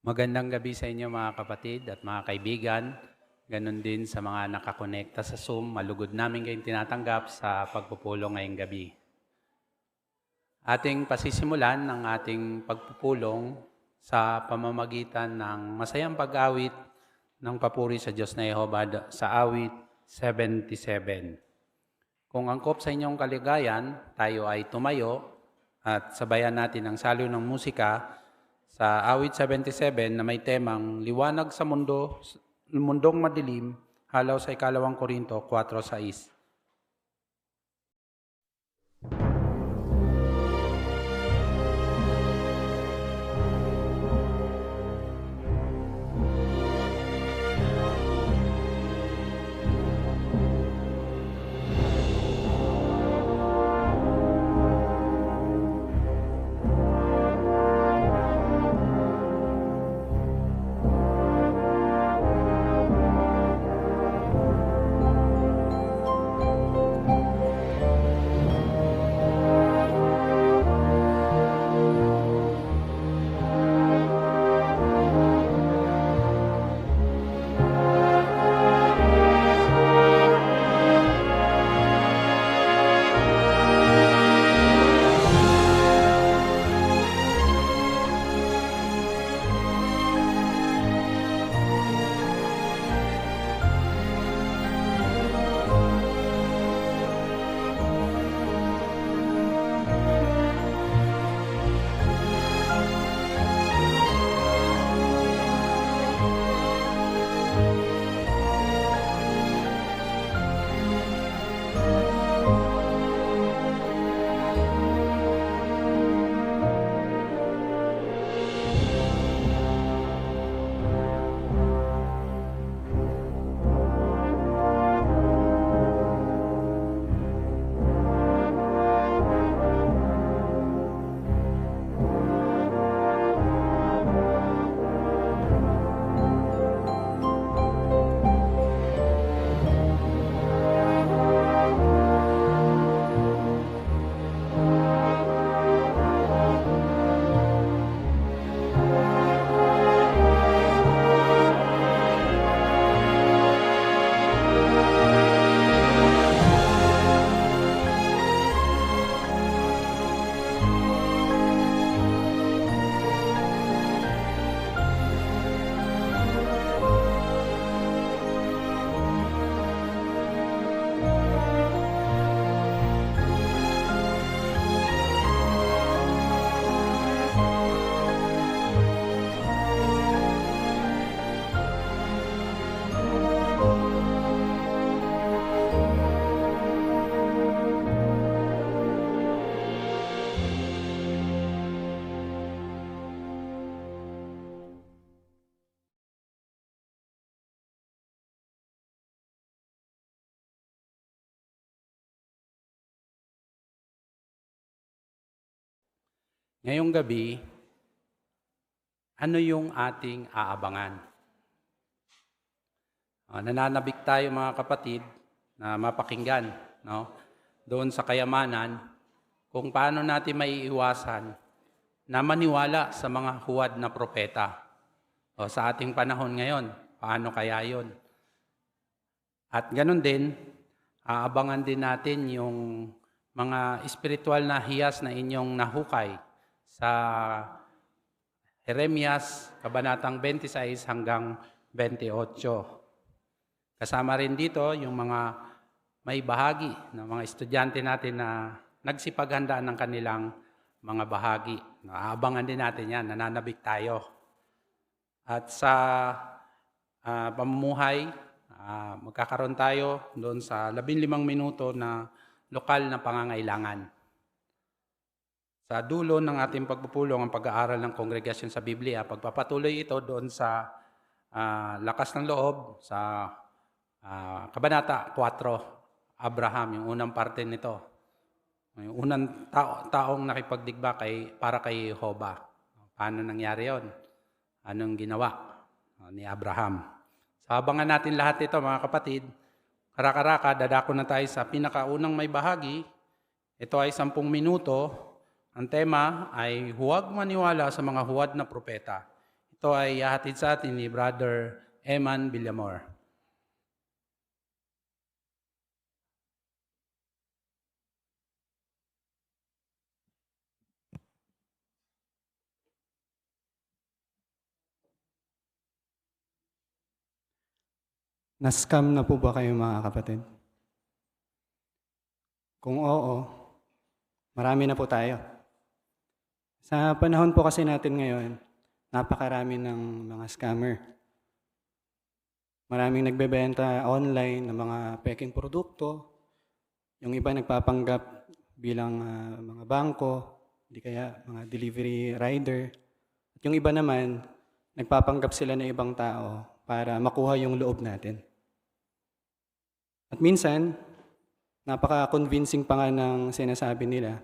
Magandang gabi sa inyo mga kapatid at mga kaibigan. Ganon din sa mga nakakonekta sa Zoom. Malugod namin kayong tinatanggap sa pagpupulong ngayong gabi. Ating pasisimulan ng ating pagpupulong sa pamamagitan ng masayang pag-awit ng papuri sa Diyos na Yehova sa awit 77. Kung angkop sa inyong kaligayan, tayo ay tumayo at sabayan natin ang saliw ng musika sa awit 77 na may temang liwanag sa mundong madilim, halaw sa 2 Korinto 4:6. Ngayong gabi, ano yung ating aabangan? Nananabik tayo mga kapatid na mapakinggan, no? Doon sa kayamanan, kung paano natin maiiwasan na maniwala sa mga huwad na propeta. Sa ating panahon ngayon, paano kaya yun? At ganun din, aabangan din natin yung mga espiritual na hiyas na inyong nahukay sa Jeremias, Kabanatang 26 hanggang 28. Kasama rin dito yung mga may bahagi ng mga estudyante natin na nagsipaghandaan ng kanilang mga bahagi. Aabangan din natin yan, nananabik tayo. At sa pamumuhay, magkakaroon tayo doon sa 15 minuto na lokal na pangangailangan. Sa dulo ng ating pagpupulong ang pag-aaral ng kongregasyon sa Biblia, pagpapatuloy ito doon sa lakas ng loob sa Kabanata 4, Abraham, yung unang parte nito. Yung unang taong nakipagdigma para kay Jehova. Paano nangyari yon? Anong ginawa ni Abraham? So, abangan natin lahat ito mga kapatid. Karaka-raka, dadako na tayo sa pinakaunang may bahagi. Ito ay 10 minuto. Ang tema ay huwag maniwala sa mga huwad na propeta. Ito ay ihahatid sa atin ni Brother Eman Villamor. Na-scam na po ba kayo mga kapatid? Kung oo, marami na po tayo. Sa panahon po kasi natin ngayon, napakarami ng mga scammer. Maraming nagbebenta online ng mga peking produkto. Yung iba nagpapanggap bilang mga bangko, di kaya mga delivery rider. At yung iba naman, nagpapanggap sila ng ibang tao para makuha yung loob natin. At minsan, napaka-convincing pa nga ng sinasabi nila.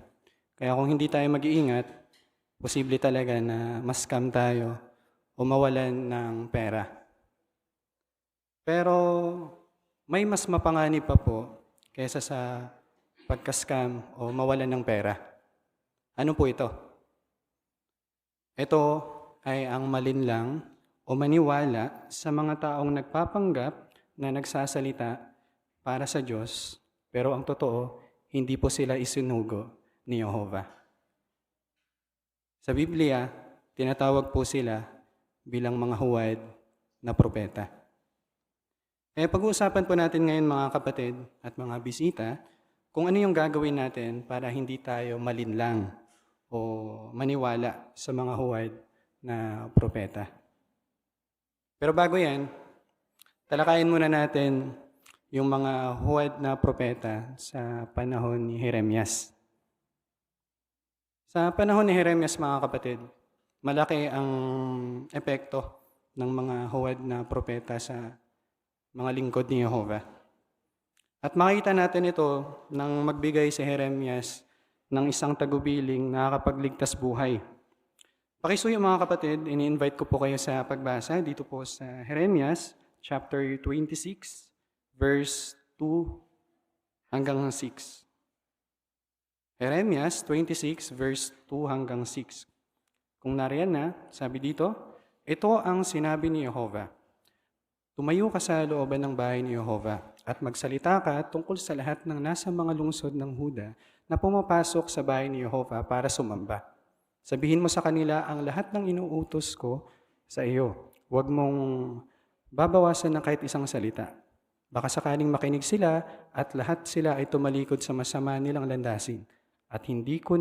Kaya kung hindi tayo mag-iingat, posible talaga na ma-scam tayo o mawalan ng pera. Pero may mas mapanganib pa po kaysa sa pagka-scam o mawalan ng pera. Ano po ito? Ito ay ang malinlang o maniwala sa mga taong nagpapanggap na nagsasalita para sa Diyos, pero ang totoo, hindi po sila isinugo ni Jehovah. Sa Biblia, tinatawag po sila bilang mga huwad na propeta. Pag-uusapan po natin ngayon mga kapatid at mga bisita, kung ano yung gagawin natin para hindi tayo malinlang o maniwala sa mga huwad na propeta. Pero bago yan, talakayin muna natin yung mga huwad na propeta sa panahon ni Jeremias. Sa panahon ni Jeremias, mga kapatid, malaki ang epekto ng mga huwad na propeta sa mga lingkod ni Jehovah. At makita natin ito nang magbigay si Jeremias ng isang tagubiling na nakakapagligtas buhay. Pakisuyo mga kapatid, ini-invite ko po kayo sa pagbasa dito po sa Jeremias chapter 26, verse 2 hanggang 6. Jeremias 26, verse 2 hanggang 6. Kung nariyan na, sabi dito, ito ang sinabi ni Jehovah. Tumayo ka sa looban ng bahay ni Jehovah at magsalita ka tungkol sa lahat ng nasa mga lungsod ng Huda na pumapasok sa bahay ni Jehovah para sumamba. Sabihin mo sa kanila ang lahat ng inuutos ko sa iyo. Huwag mong babawasan ng kahit isang salita. Baka sakaling makinig sila at lahat sila ay tumalikod sa masama nilang landasin. At hindi ko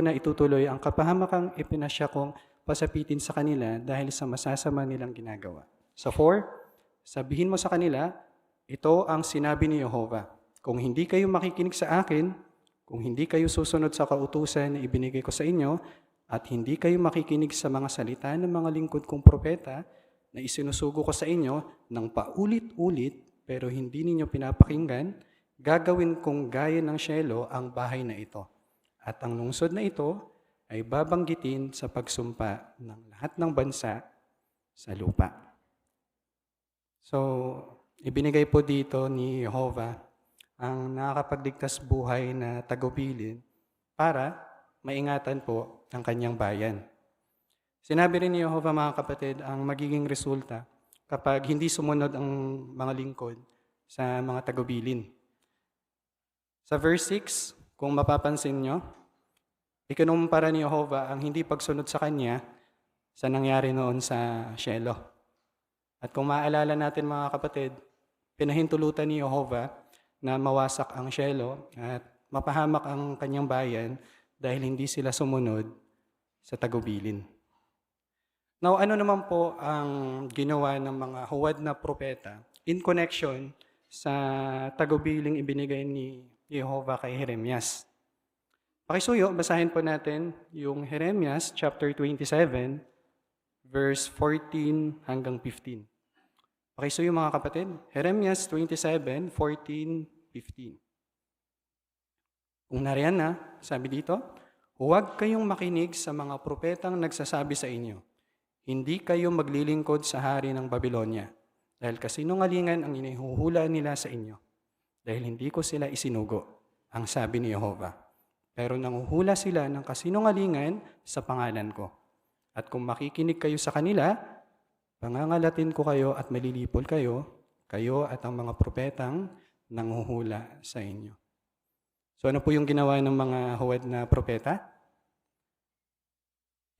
na itutuloy ang kapahamakang ipinasya kong pasapitin sa kanila dahil sa masasama nilang ginagawa. So 4, sabihin mo sa kanila, ito ang sinabi ni Jehovah. Kung hindi kayo makikinig sa akin, kung hindi kayo susunod sa kautusan na ibinigay ko sa inyo, at hindi kayo makikinig sa mga salita ng mga lingkod kong propeta na isinusugo ko sa inyo ng paulit-ulit pero hindi ninyo pinapakinggan, gagawin kong gaya ng syelo ang bahay na ito. At ang lungsod na ito ay babanggitin sa pagsumpa ng lahat ng bansa sa lupa. So, ibinigay po dito ni Jehovah ang nakakapagligtas buhay na tagubilin para maingatan po ang kanyang bayan. Sinabi rin ni Jehovah mga kapatid ang magiging resulta kapag hindi sumunod ang mga lingkod sa mga tagubilin. Sa verse 6, kung mapapansin nyo, ikinumpara ni Jehovah ang hindi pagsunod sa kanya sa nangyari noon sa Shiloh. At kung maaalala natin mga kapatid, pinahintulutan ni Jehovah na mawasak ang Shiloh at mapahamak ang kanyang bayan dahil hindi sila sumunod sa tagubilin. Now, ano naman po ang ginawa ng mga huwad na propeta in connection sa tagubiling ibinigay ni Jehovah kay Jeremias? Pakisuyo, basahin po natin yung Jeremias chapter 27, verse 14 hanggang 15. Pakisuyo mga kapatid, Jeremias 27, 14, 15. Kung nariyan na, sabi dito, huwag kayong makinig sa mga propetang nagsasabi sa inyo. Hindi kayo maglilingkod sa hari ng Babylonia, dahil kasinungalingan ang inihuhula nila sa inyo. Dahil hindi ko sila isinugo, ang sabi ni Jehovah. Pero nanguhula sila ng kasinungalingan sa pangalan ko. At kung makikinig kayo sa kanila, pangangalatin ko kayo at malilipol kayo, kayo at ang mga propetang nanghuhula sa inyo. So ano po yung ginawa ng mga huwad na propeta?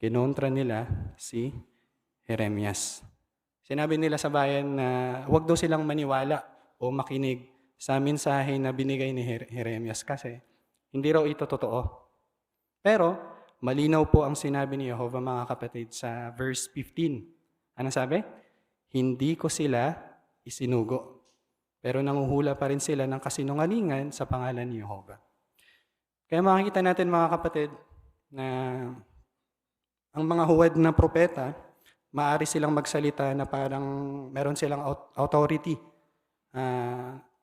Kinontra nila si Jeremias. Sinabi nila sa bayan na huwag daw silang maniwala o makinig sa mensahe na binigay ni Jeremias kasi hindi raw ito totoo. Pero malinaw po ang sinabi ni Jehovah, mga kapatid, sa verse 15. Ano sabi? Hindi ko sila isinugo, pero nanguhula pa rin sila ng kasinungalingan sa pangalan ni Jehovah. Kaya makikita natin, mga kapatid, na ang mga huwad na propeta, maaari silang magsalita na parang meron silang authority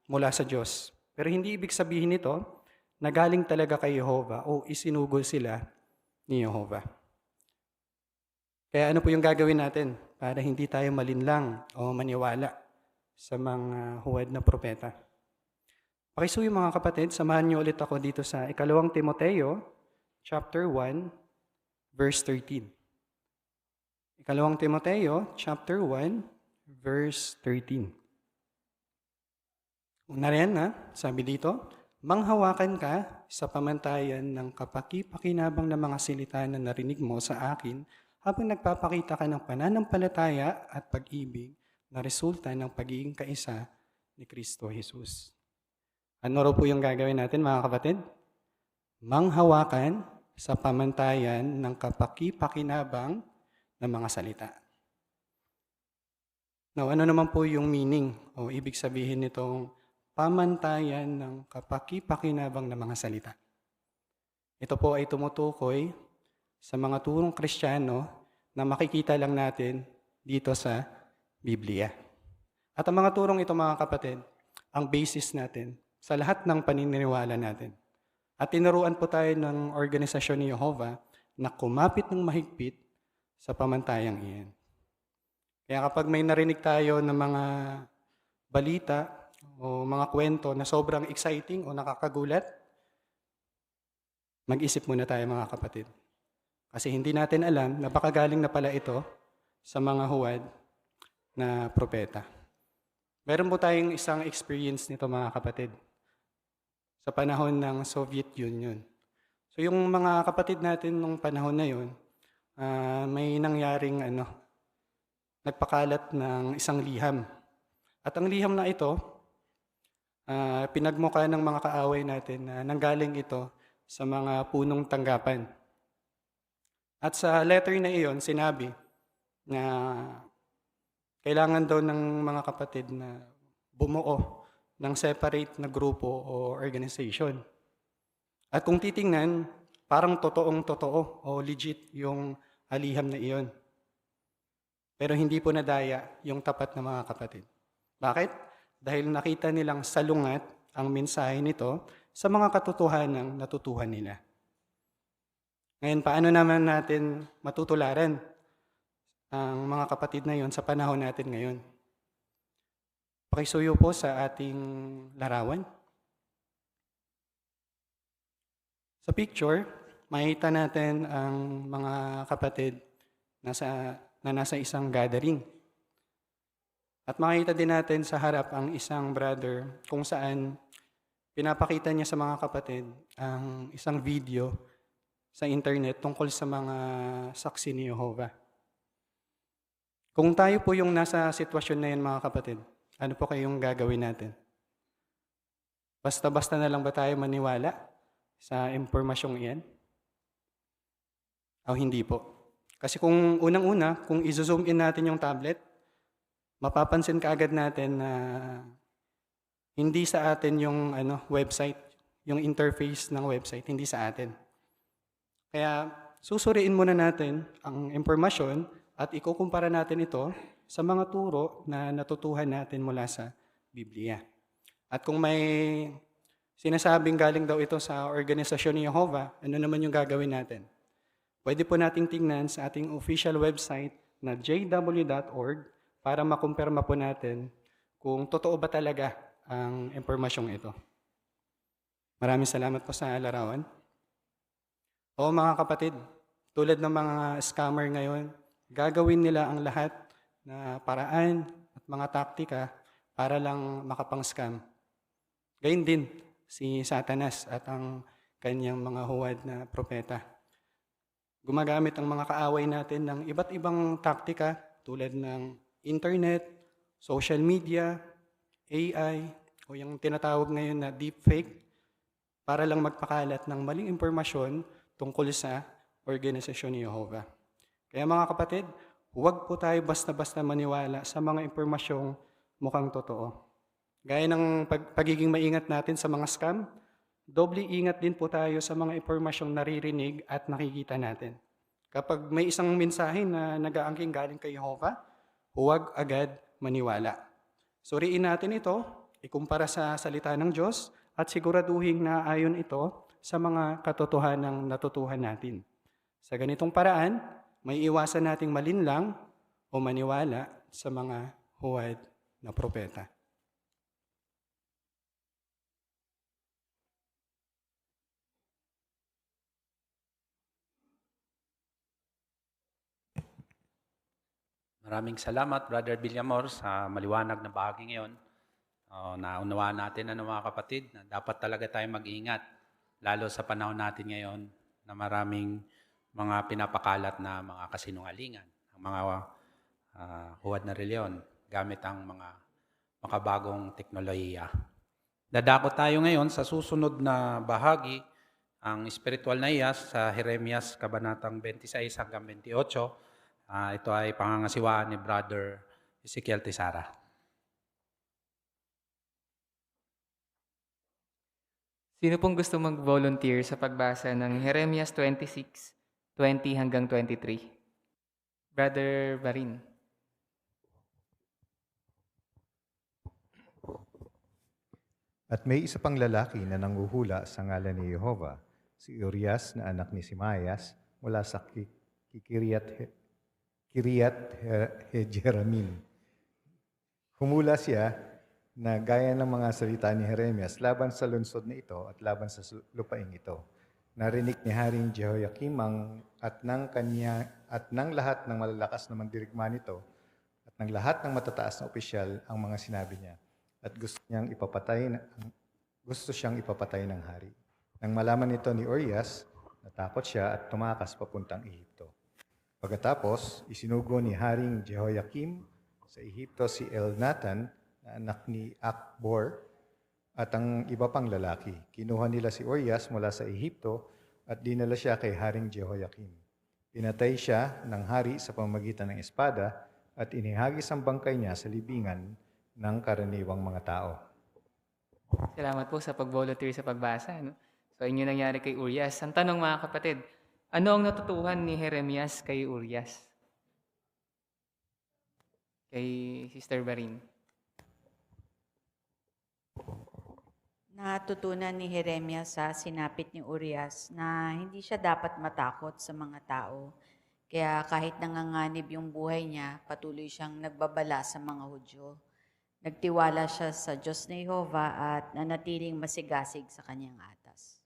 mula sa Diyos. Pero hindi ibig sabihin nito na galing talaga kay Jehovah o isinugo sila ni Jehovah. Kaya ano po yung gagawin natin para hindi tayo malinlang o maniwala sa mga huwad na propeta? Pakisuyo, mga kapatid, samahan niyo ulit ako dito sa 2 Timoteo chapter 1 verse 13. 2 Timoteo chapter 1 verse 13. Una rin, sabi dito, manghawakan ka sa pamantayan ng kapaki-pakinabang na mga salita na narinig mo sa akin habang nagpapakita ka ng pananampalataya at pag-ibig na resulta ng pagiging kaisa ni Kristo Jesus. Ano raw po yung gagawin natin, mga kapatid? Manghawakan sa pamantayan ng kapaki-pakinabang na mga salita. Now, ano naman po yung meaning o ibig sabihin nitong pamantayan ng kapaki-pakinabang na mga salita? Ito po ay tumutukoy sa mga turong Kristiyano na makikita lang natin dito sa Biblia. At ang mga turong ito, mga kapatid, ang basis natin sa lahat ng paniniwala natin. At tinuruan po tayo ng organisasyon ni Jehovah na kumapit ng mahigpit sa pamantayang iyan. Kaya kapag may narinig tayo ng mga balita o mga kwento na sobrang exciting o nakakagulat, mag-isip muna tayo, mga kapatid. Kasi hindi natin alam na baka galing na pala ito sa mga huwad na propeta. Meron po tayong isang experience nito, mga kapatid, sa panahon ng Soviet Union. So yung mga kapatid natin nung panahon na yun, may nangyaring nagpakalat ng isang liham. At ang liham na ito, pinagmukha ng mga kaaway natin na nanggaling ito sa mga punong tanggapan. At sa letter na iyon, sinabi na kailangan daw ng mga kapatid na bumuo ng separate na grupo o organization. At kung titingnan, parang totoong-totoo o legit yung aliham na iyon. Pero hindi po nadaya yung tapat na mga kapatid. Bakit? Dahil nakita nilang salungat ang mensahe nito sa mga katotohanang natutuhan nila. Ngayon, paano naman natin matutularan ang mga kapatid na yon sa panahon natin ngayon? Pakisuyo po sa ating larawan. Sa picture, makita natin ang mga kapatid na nasa isang gathering. At makita din natin sa harap ang isang brother kung saan pinapakita niya sa mga kapatid ang isang video sa internet tungkol sa mga saksi ni Jehovah. Kung tayo po yung nasa sitwasyon na yan, mga kapatid, ano po kayong gagawin natin? Basta-basta na lang ba tayo maniwala sa impormasyong iyan? O hindi po? Kasi kung unang-una, kung i-zoom in natin yung tablet, mapapansin kaagad natin na hindi sa atin yung website, yung interface ng website, hindi sa atin. Kaya susuriin muna natin ang impormasyon at ikukumpara natin ito sa mga turo na natutuhan natin mula sa Biblia. At kung may sinasabing galing daw ito sa organisasyon ni Jehovah, ano naman yung gagawin natin? Pwede po nating tingnan sa ating official website na jw.org para makumpirma po natin kung totoo ba talaga ang impormasyong ito. Maraming salamat po sa larawan. O mga kapatid, tulad ng mga scammer ngayon, gagawin nila ang lahat na paraan at mga taktika para lang makapang-scam. Gayun din si Satanas at ang kanyang mga huwad na propeta. Gumagamit ang mga kaaway natin ng iba't ibang taktika tulad ng internet, social media, AI, o yung tinatawag ngayon na deepfake para lang magpakalat ng maling impormasyon tungkol sa organisasyon ni Jehovah. Kaya mga kapatid, huwag po tayo basta-basta maniwala sa mga impormasyong mukhang totoo. Gaya ng pagiging maingat natin sa mga scam, doble ingat din po tayo sa mga impormasyong naririnig at nakikita natin. Kapag may isang mensahe na nag-aangking galing kay Jehovah, huwag agad maniwala. Suriin natin ito, ikumpara sa salita ng Diyos, at siguraduhin na ayon ito sa mga katotohanang natutuhan natin. Sa ganitong paraan, may iwasan nating malinlang o maniwala sa mga huwad na propeta. Maraming salamat, Brother Villamor, sa maliwanag na bahagi ngayon. Naunawaan natin, mga kapatid, na dapat talaga tayo mag-ingat, lalo sa panahon natin ngayon na maraming mga pinapakalat na mga kasinungalingan, ang mga huwad na reliyon, gamit ang mga makabagong teknolohiya. Dadako tayo ngayon sa susunod na bahagi, ang spiritual na iyas sa Jeremias Kabanatang 26 hanggang 28. Ito ay pangangasiwaan ni Brother Ezekiel Tisara. Sino pong gusto mag-volunteer sa pagbasa ng Jeremias 26:20 hanggang 23? Brother Barin. At may isa pang lalaki na nanguhula sa ngalan ni Jehovah, si Urias na anak ni Simayas mula sa Kiriat Jearim. Humula siya na gaya ng mga salita ni Jeremias laban sa lungsod na ito at laban sa lupaing ito. Narinig ni Haring Jehoiakim at ng lahat ng malalakas na mandirigma nito at ng lahat ng matataas na opisyal ang mga sinabi niya at gusto siyang ipapatay ng hari. Nang malaman nito ni Urias, natakot siya at tumakas papuntang Ehipto. Pagkatapos, isinugo ni Haring Jehoiakim sa Ehipto si Elnatan na anak ni Akbor at ang iba pang lalaki. Kinuha nila si Urias mula sa Ehipto at dinala siya kay Haring Jehoiakim. Pinatay siya ng hari sa pamamagitan ng espada at inihagis ang bangkay niya sa libingan ng karaniwang mga tao. Salamat po sa pag-volunteer sa pagbasa. No? So, inyo nangyari kay Urias. Ang tanong mga kapatid, ano ang natutuhan ni Jeremias kay Urias? Kay Sister Barin. Natutunan ni Jeremias sa sinapit ni Urias na hindi siya dapat matakot sa mga tao. Kaya kahit nanganganib yung buhay niya, patuloy siyang nagbabala sa mga Hudyo. Nagtiwala siya sa Diyos ni Jehovah at nanatiling masigasig sa kanyang atas.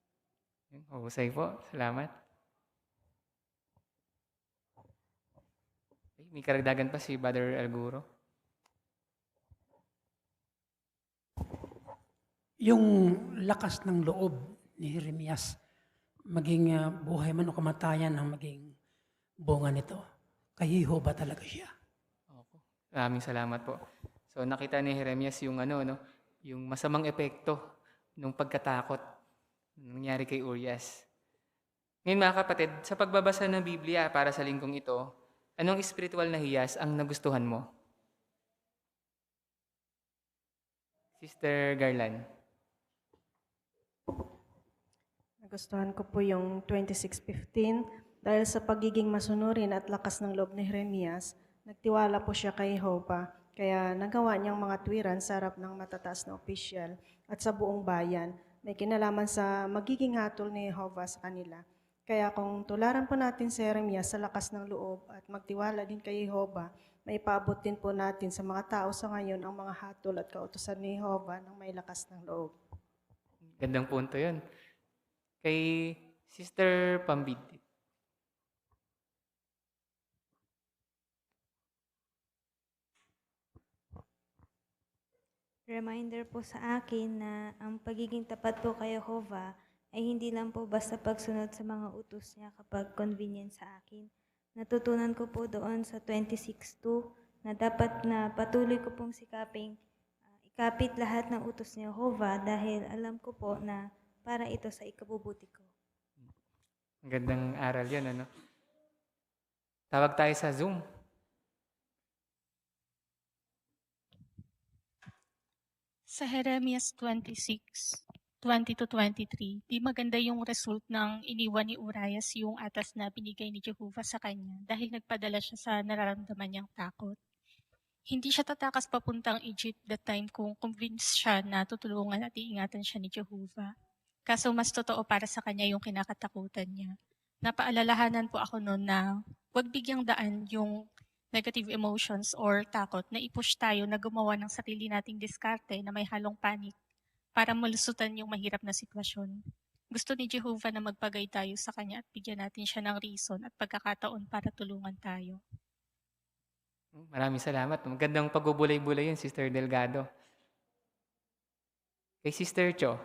Husay po. Salamat. Okay, may karagdagan pa si Brother Alguro. Yung lakas ng loob ni Jeremias, maging buhay man o kamatayan ang maging bunga nito. Kay Jehovah talaga siya. Opo. Maraming salamat po. So nakita ni Jeremias yung yung masamang epekto ng pagkatakot nangyari kay Urias. Ngayon mga kapatid, sa pagbabasa ng Biblia para sa linggong ito, anong spiritual na hiyas ang nagustuhan mo? Sister Garland. Nagustuhan ko po yung 26:15 dahil sa pagiging masunurin at lakas ng loob ni Jeremias, nagtiwala po siya kay Jehovah, kaya nagawa niyang mga tuwiran sa harap ng matataas na opisyal at sa buong bayan. May kinalaman sa magiging hatol ni Jehovah sa kanila. Kaya kung tularan po natin si Jeremias sa lakas ng loob at magtiwala din kay Jehovah, may paabot din po natin sa mga tao sa ngayon ang mga hatol at kautusan ni Jehovah ng may lakas ng loob. Gandang punto yun. Kay Sister Pambid. reminder po sa akin na ang pagiging tapat po kay Jehovah ay hindi lang po basta pagsunod sa mga utos niya kapag convenient sa akin. Natutunan ko po doon sa 26:2 na dapat na patuloy ko pong sikaping ikapit lahat ng utos ni Jehovah dahil alam ko po na para ito sa ikabubuti ko. Ang gandang aral yun, ano? Tawag tayo sa Zoom. Sa Jeremias 26:20-23, di maganda yung result ng iniwan ni Urias yung atas na binigay ni Jehovah sa kanya dahil nagpadala siya sa nararamdaman niyang takot. Hindi siya tatakas papuntang Egypt that time kung convinced siya na tutulungan at iingatan siya ni Jehovah. Kaso mas totoo para sa kanya yung kinakatakutan niya. Napaalalahanan po ako noon na huwag bigyang daan yung negative emotions or takot na i-push tayo na gumawa ng sarili nating diskarte na may halong panic para malusutan yung mahirap na sitwasyon. Gusto ni Jehovah na magpagay tayo sa kanya at bigyan natin siya ng reason at pagkakataon para tulungan tayo. Maraming salamat. Magandang pagbubulay-bulay yun, Sister Delgado. Kay Sister Cho.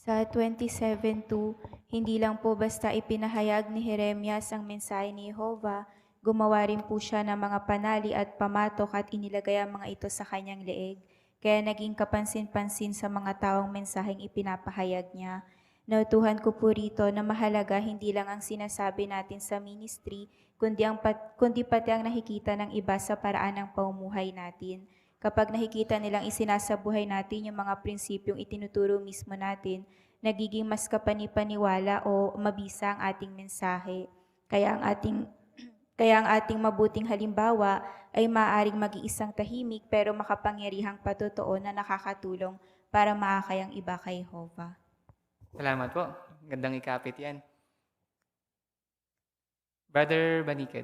Sa 27:2, hindi lang po basta ipinahayag ni Jeremias ang mensahe ni Jehovah, gumawa rin po siya ng mga panali at pamatok at inilagay ang mga ito sa kanyang leeg, kaya naging kapansin-pansin sa mga taong mensaheng ipinapahayag niya. Nautuhan ko po rito na mahalaga hindi lang ang sinasabi natin sa ministry, kundi pati ang nakikita ng iba sa paraan ng pamumuhay natin. Kapag nakikita nilang isinasabuhay natin yung mga prinsipyong itinuturo mismo natin, nagiging mas kapanipaniwala o mabisa ang ating mensahe. Kaya ang ating mabuting halimbawa ay maaaring mag-iisang tahimik pero makapangyarihang patotoo na nakakatulong para maakay ang iba kay Jehovah. Salamat po. Gandang ikapit yan. Brother Baniked.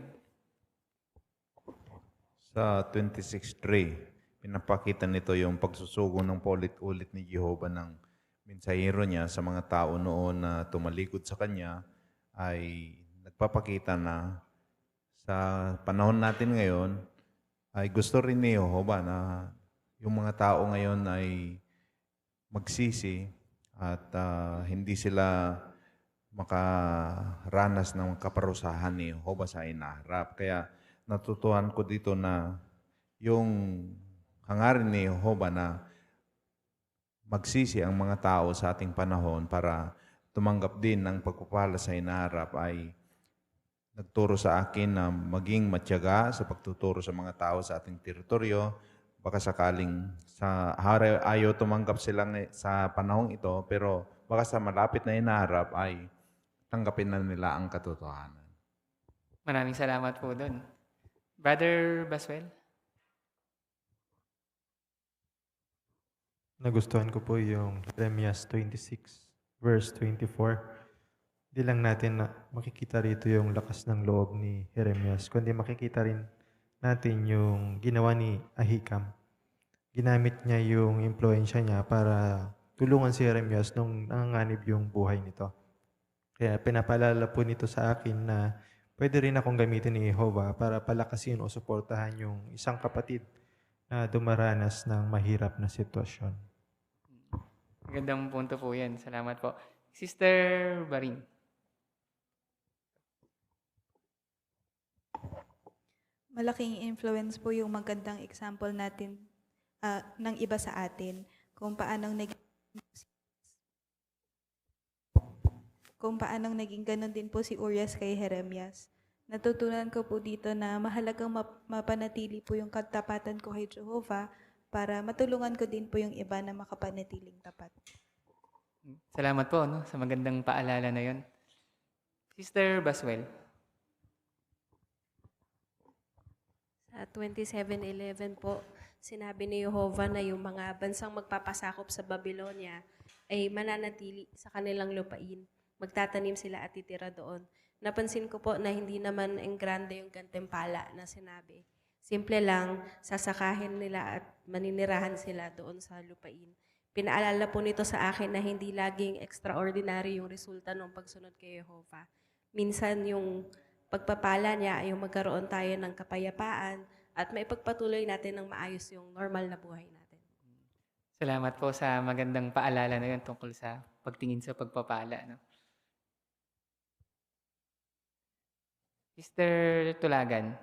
Sa 26:3, pinapakita nito yung pagsusugo ng paulit-ulit ni Jehovah ng mensahero niya sa mga tao noon na tumalikod sa kanya ay nagpapakita na sa panahon natin ngayon ay gusto rin ni Jehovah na yung mga tao ngayon ay magsisi at hindi sila makaranas ng kaparusahan ni Jehovah sa inaharap. Kaya natutuhan ko dito na yung hangarin ni Jehovah na magsisi ang mga tao sa ating panahon para tumanggap din ng pagpapala sa inaharap ay nagturo sa akin na maging matyaga sa pagtuturo sa mga tao sa ating teritoryo. Baka sakaling ayaw tumanggap sila sa panahong ito, pero baka sa malapit na inaharap ay tanggapin na nila ang katotohanan. Maraming salamat po doon. Brother Baswell. Nagustuhan ko po yung Jeremias 26, verse 24. Di lang natin na makikita rito yung lakas ng loob ni Jeremias, kundi makikita rin natin yung ginawa ni Ahikam. Ginamit niya yung impluensya niya para tulungan si Jeremias nung nanganganib yung buhay nito. Kaya pinapaalala po nito sa akin na pwede rin akong gamitin ni Jehovah para palakasin o suportahan yung isang kapatid na dumaranas ng mahirap na sitwasyon. Magandang punto po yan. Salamat po. Sister Baring. Malaking influence po yung magandang example natin ng iba sa atin kung paanong naging ganun din po si Urias kay Jeremias. Natutunan ko po dito na mahalagang mapanatili po yung katapatan ko kay Jehovah para matulungan ko din po yung iba na makapanatiling tapat. Salamat po sa magandang paalala na yon. Sister Baswell. Sa 27:11 po, sinabi ni Jehovah na yung mga bansang magpapasakop sa Babylonia ay mananatili sa kanilang lupain. Magtatanim sila at titira doon. Napansin ko po na hindi naman ang grande yung gantimpala na sinabi. Simple lang, sasakahin nila at maninirahan sila doon sa lupain. Pinaalala po nito sa akin na hindi laging extraordinary yung resulta ng pagsunod kay Jehovah. Minsan yung pagpapala niya ay yung magkaroon tayo ng kapayapaan at maipagpatuloy natin ng maayos yung normal na buhay natin. Salamat po sa magandang paalala na yun tungkol sa pagtingin sa pagpapala. No? Sister Tulagan.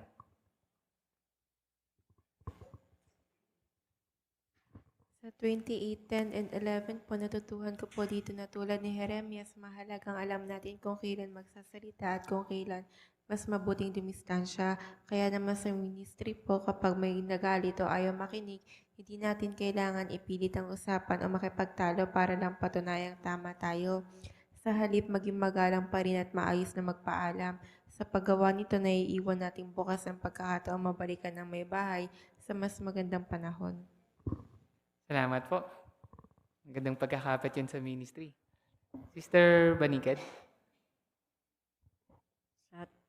Sa 28, 10, and 11 po, natutuhan ko po dito na tulad ni Jeremias, mahalagang alam natin kung kailan magsasalita at kung kailan mas mabuting dumistansya. Kaya naman sa ministry po, kapag may nagalit o ayaw makinig, hindi natin kailangan ipilit ang usapan o makipagtalo para lang patunayang tama tayo. Sa halip, maging magalang pa rin at maayos na magpaalam. Sa paggawa nito, naiiwan nating bukas ang pagkakataong mabalikan ng may bahay sa mas magandang panahon. Salamat po. Magandang pagkakapit yun sa ministry. Sister Baniked.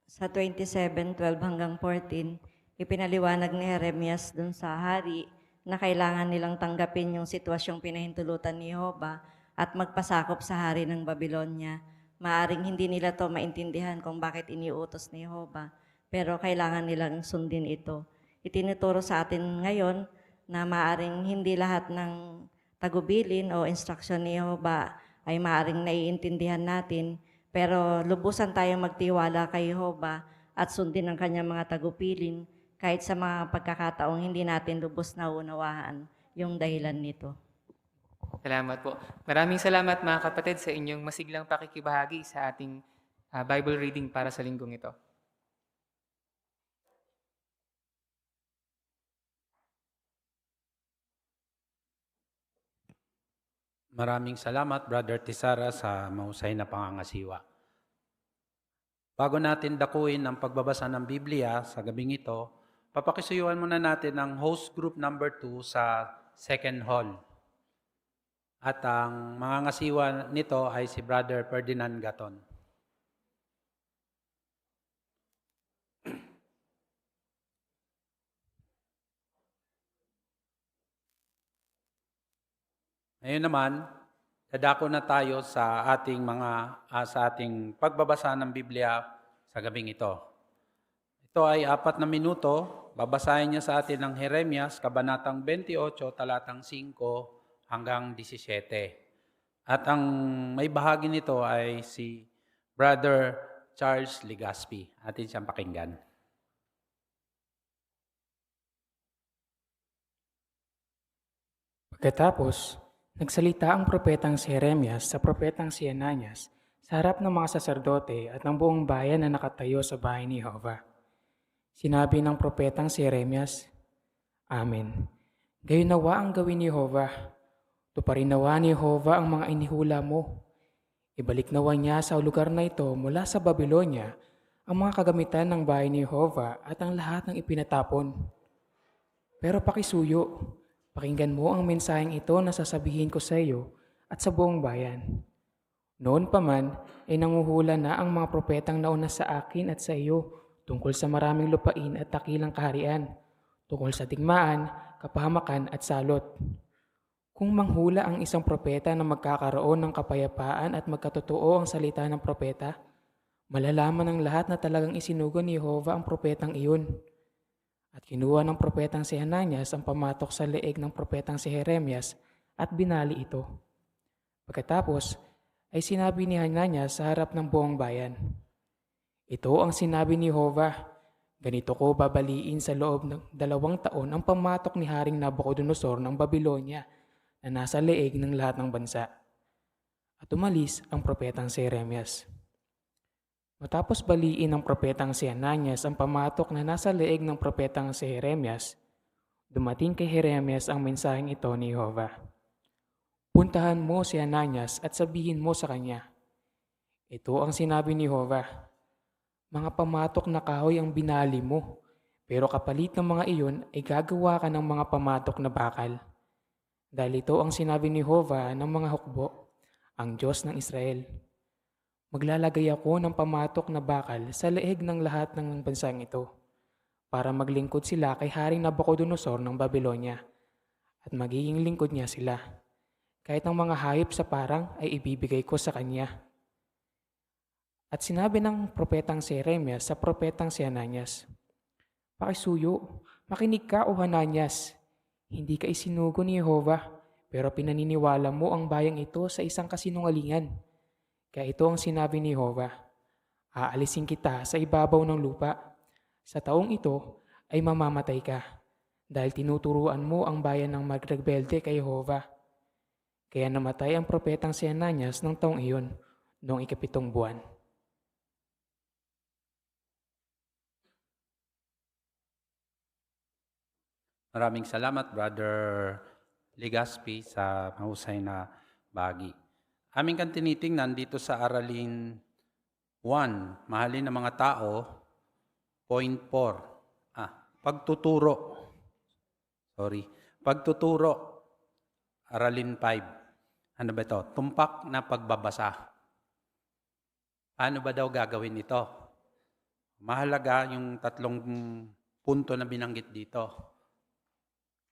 Sa 27:12 hanggang 14, ipinaliwanag ni Jeremias dun sa hari na kailangan nilang tanggapin yung sitwasyong pinahintulutan ni Jehovah at magpasakop sa hari ng Babylonia. Maaring hindi nila to maintindihan kung bakit iniutos ni Jehovah, pero kailangan nilang sundin ito. Itinuturo sa atin ngayon na maaring hindi lahat ng tagubilin o instruction ni Jehovah ay maaring naiintindihan natin, pero lubusan tayong magtiwala kay Jehovah at sundin ang kanyang mga tagubilin kahit sa mga pagkakataong hindi natin lubos na unawaan yung dahilan nito. Salamat po. Maraming salamat mga kapatid sa inyong masiglang pakikibahagi sa ating Bible reading para sa linggong ito. Maraming salamat, Brother Tisara, sa mahusay na pangangasiwa. Bago natin dakuin ang pagbabasa ng Biblia sa gabing ito, papakisuyuan muna natin ang host group number 2 sa second hall. At ang mangangasiwa nito ay si Brother Ferdinand Gaton. Ngayon naman, dadako na tayo sa ating pagbabasa ng Biblia sa gabing ito. Ito ay 4 na minuto. Babasahin niya sa atin ng Jeremias, kabanatang 28, talatang 5 hanggang 17. At ang may bahagi nito ay si Brother Charles Legaspi. Atin siyang pakinggan. Pagkatapos, nagsalita ang propetang si Jeremias sa propetang si Ananias sa harap ng mga saserdote at ng buong bayan na nakatayo sa bahay ni Jehovah. Sinabi ng propetang si Jeremias, Amen. Gayon nawa ang gawin ni Jehovah. Tuparin nawa ni Jehovah ang mga inihula mo. Ibalik nawa niya sa lugar na ito mula sa Babylonia ang mga kagamitan ng bahay ni Jehovah at ang lahat ng ipinatapon. Pero pakisuyo, pakinggan mo ang mensaheng ito na sasabihin ko sa iyo at sa buong bayan. Noon pa man ay nanguhula na ang mga propetang nauna sa akin at sa iyo tungkol sa maraming lupain at takilang kaharian, tungkol sa digmaan, kapahamakan at salot. Kung manghula ang isang propeta na magkakaroon ng kapayapaan at magkatotoo ang salita ng propeta, malalaman ng lahat na talagang isinugo ni Jehovah ang propetang iyon. At kinuha ng propetang si Ananias ang pamatok sa leeg ng propetang si Jeremias at binali ito. Pagkatapos ay sinabi ni Ananias sa harap ng buong bayan, Ito ang sinabi ni Jehovah, ganito ko babaliin sa loob ng 2 taon ang pamatok ni Haring Nabucodonosor ng Babylonia na nasa leeg ng lahat ng bansa. At umalis ang propetang si Jeremias. Matapos baliin ng propetang si Ananias ang pamatok na nasa leeg ng propetang si Jeremias, dumating kay Jeremias ang mensaheng ito ni Jehovah. Puntahan mo si Ananias at sabihin mo sa kanya, Ito ang sinabi ni Jehovah, mga pamatok na kahoy ang binali mo, pero kapalit ng mga iyon ay gagawa ka ng mga pamatok na bakal. Dahil ito ang sinabi ni Jehovah ng mga hukbo, ang Diyos ng Israel. Maglalagay ako ng pamatok na bakal sa leeg ng lahat ng bansang ito para maglingkod sila kay Haring Nabucodonosor ng Babylonia at magiging lingkod niya sila. Kahit ang mga hayop sa parang ay ibibigay ko sa kanya. At sinabi ng propetang si Jeremias sa propetang si Ananias, Pakisuyo, Makinig ka, O Hananias. Hindi ka isinugo ni Jehova, pero pinaniniwala mo ang bayang ito sa isang kasinungalingan. Kaya ito ang sinabi ni Jehova, aalisin kita sa ibabaw ng lupa. Sa taong ito ay mamamatay ka, dahil tinuturuan mo ang bayan ng magrebelde kay Jehova. Kaya namatay ang propetang si Hananias ng taong iyon, noong 7 buwan. Maraming salamat, Brother Legaspi, sa mahusay na bahagi. Aming kang tinitingnan dito sa Aralin 1, mahalin ng mga tao, point 4. Pagtuturo. Pagtuturo. Aralin 5. Ano ba ito? Tumpak na pagbabasa. Paano ba daw gagawin ito? Mahalaga yung 3 punto na binanggit dito.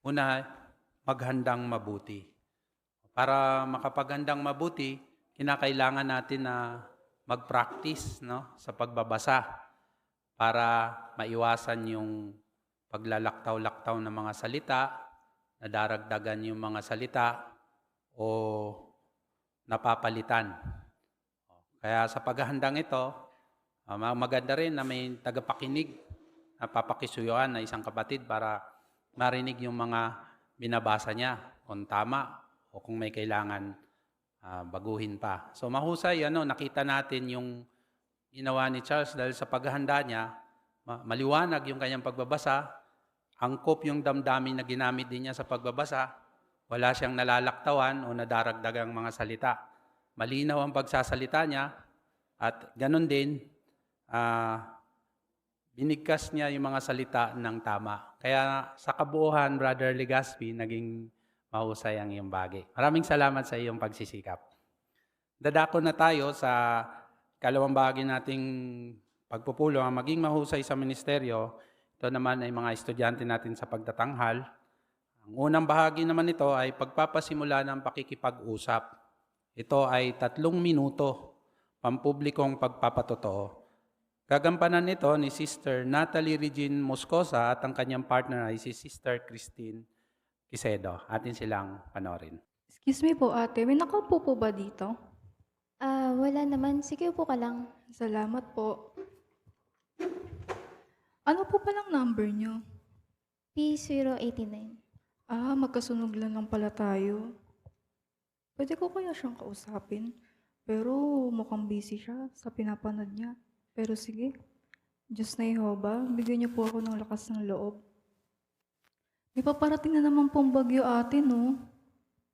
Una, maghandang mabuti. Para makapaghandang mabuti, kinakailangan natin na mag-practice sa pagbabasa para maiwasan yung paglalaktaw-laktaw ng mga salita, nadaragdagan yung mga salita o napapalitan. Kaya sa paghahandang ito, maganda rin na may tagapakinig na papakisuyuan na isang kapatid para marinig yung mga binabasa niya, kung tama o kung may kailangan baguhin pa. So mahusay, nakita natin yung ginawa ni Charles dahil sa paghahanda niya, maliwanag yung kanyang pagbabasa, angkop yung damdamin na ginamit din niya sa pagbabasa, wala siyang nalalaktawan o nadaragdagang mga salita. Malinaw ang pagsasalita niya at ganun din, binigkas niya yung mga salita ng tama. Kaya sa kabuuan, Brother Legaspi, naging mahusay ang iyong bagay. Maraming salamat sa iyong pagsisikap. Dadako na tayo sa kalawang bahagi nating pagpupulo, ang maging mahusay sa ministeryo. Ito naman ay mga estudyante natin sa pagtatanghal. Ang unang bahagi naman ito ay pagpapasimula ng pakikipag-usap. Ito ay 3 minuto, pampublikong pagpapatotoo. Gagampanan nito ni Sister Natalie Regine Moscosa at ang kanyang partner ay si Sister Christine Quisedo. Atin silang panorin. Excuse me po ate, may nakaupo po ba dito? Wala naman. Sige, upo ka lang. Salamat po. Ano po palang number nyo? P089. Magkasunog lang pala tayo. Pwede ko kaya siyang kausapin? Pero mukhang busy siya sa pinapanood niya. Pero sige, Diyos na Jehova, bigyan niyo po ako ng lakas ng loob. May paparating na naman pong bagyo ate, no?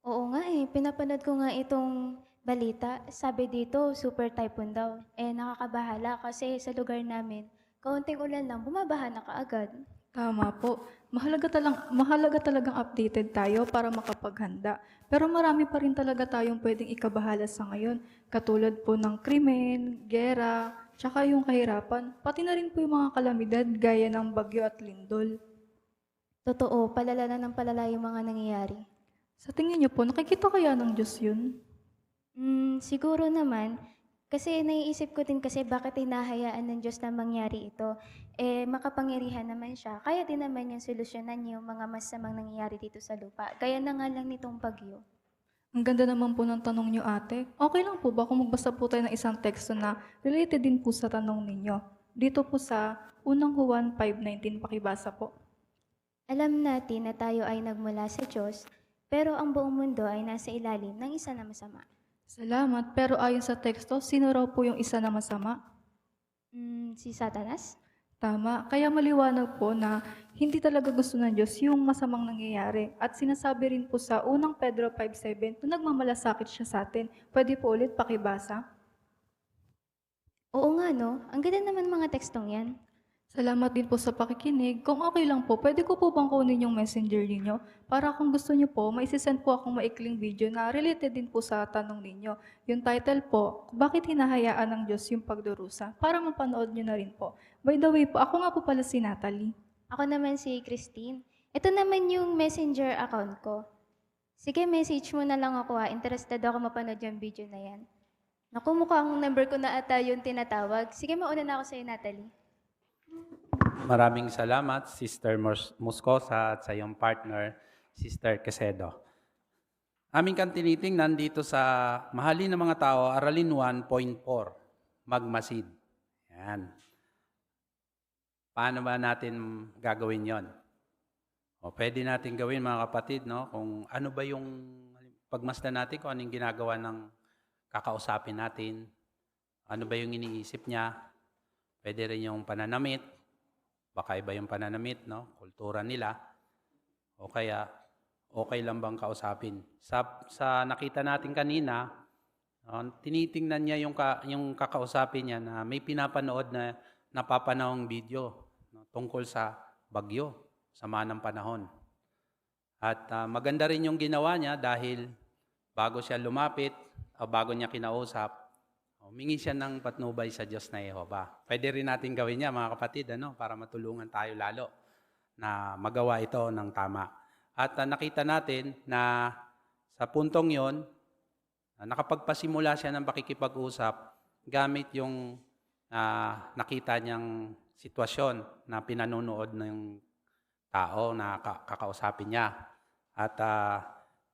Oo nga pinapanood ko nga itong balita. Sabi dito, super typhoon daw. Nakakabahala kasi sa lugar namin, kaunting ulan lang, bumabaha na kaagad. Tama po. Mahalaga talagang updated tayo para makapaghanda. Pero marami pa rin talaga tayong pwedeng ikabahala sa ngayon. Katulad po ng krimen, gera, tsaka yung kahirapan. Pati na rin po yung mga kalamidad gaya ng bagyo at lindol. Totoo, palala na ng palala yung mga nangyayari. Sa tingin niyo po, nakikita kaya ng Diyos yun? Siguro naman. Kasi naiisip ko din kasi bakit hinahayaan ng Diyos na mangyari ito. Makapangyarihan naman siya. Kaya din naman yung solusyonan yung mga masamang nangyayari dito sa lupa. Gaya na nga lang nitong bagyo. Ang ganda naman po ng tanong niyo ate. Okay lang po ba kung magbasa po tayo ng isang teksto na related din po sa tanong ninyo? Dito po sa unang Juan 5:19, pakibasa po. Alam natin na tayo ay nagmula sa Diyos, pero ang buong mundo ay nasa ilalim ng isa na masama. Salamat. Pero ayon sa teksto, sino raw po yung isa na masama? Si Satanas? Tama. Kaya maliwanag po na hindi talaga gusto ng Diyos yung masamang nangyayari. At sinasabi rin po sa unang Pedro 5:7 na nagmamalasakit siya sa atin. Pwede po ulit pakibasa? Oo nga no, ang ganda naman mga tekstong yan. Salamat din po sa pakikinig. Kung okay lang po, pwede ko po bang kunin yung messenger ninyo? Para kung gusto niyo po, may isisend po akong maikling video na related din po sa tanong ninyo. Yung title po, Bakit hinahayaan ng Diyos yung pagdurusa? Para mapanood niyo na rin po. By the way po, ako nga po pala si Natalie. Ako naman si Christine. Ito naman yung messenger account ko. Sige, message mo na lang ako ha. Interested ako mapanood yung video na yan. Naku, mukhang number ko na ata yung tinatawag. Sige, mauna na ako sa'yo, Natalie. Maraming salamat, Sister Moscosa at sa iyong partner, Sister Quesedo. Aming kang tinitingnan dito sa Mahalin ng mga tao, Aralin 1.4, magmasid. Yan. Paano ba natin gagawin yon? O pwede natin gawin mga kapatid, no? Kung ano ba yung pagmasdan natin, kung anong ginagawa ng kakausapin natin, ano ba yung iniisip niya, pwede rin yung pananamit, baka iba yung pananamit, no? Kultura nila, o kaya okay lang bang kausapin. Sa nakita natin kanina, tinitingnan niya yung kakausapin niya na may pinapanood na napapanahong video, no? Tungkol sa bagyo, sama ng panahon. At maganda rin yung ginawa niya dahil bago siya lumapit o bago niya kinausap, humingi siya ng patnubay sa Diyos na Yehova. Pwede rin natin gawin niya mga kapatid, para matulungan tayo lalo na magawa ito ng tama. At nakita natin na sa puntong yon, nakapagpasimula siya ng pakikipag-usap gamit yung nakita niyang sitwasyon na pinanunood ng tao na kakausapin niya. At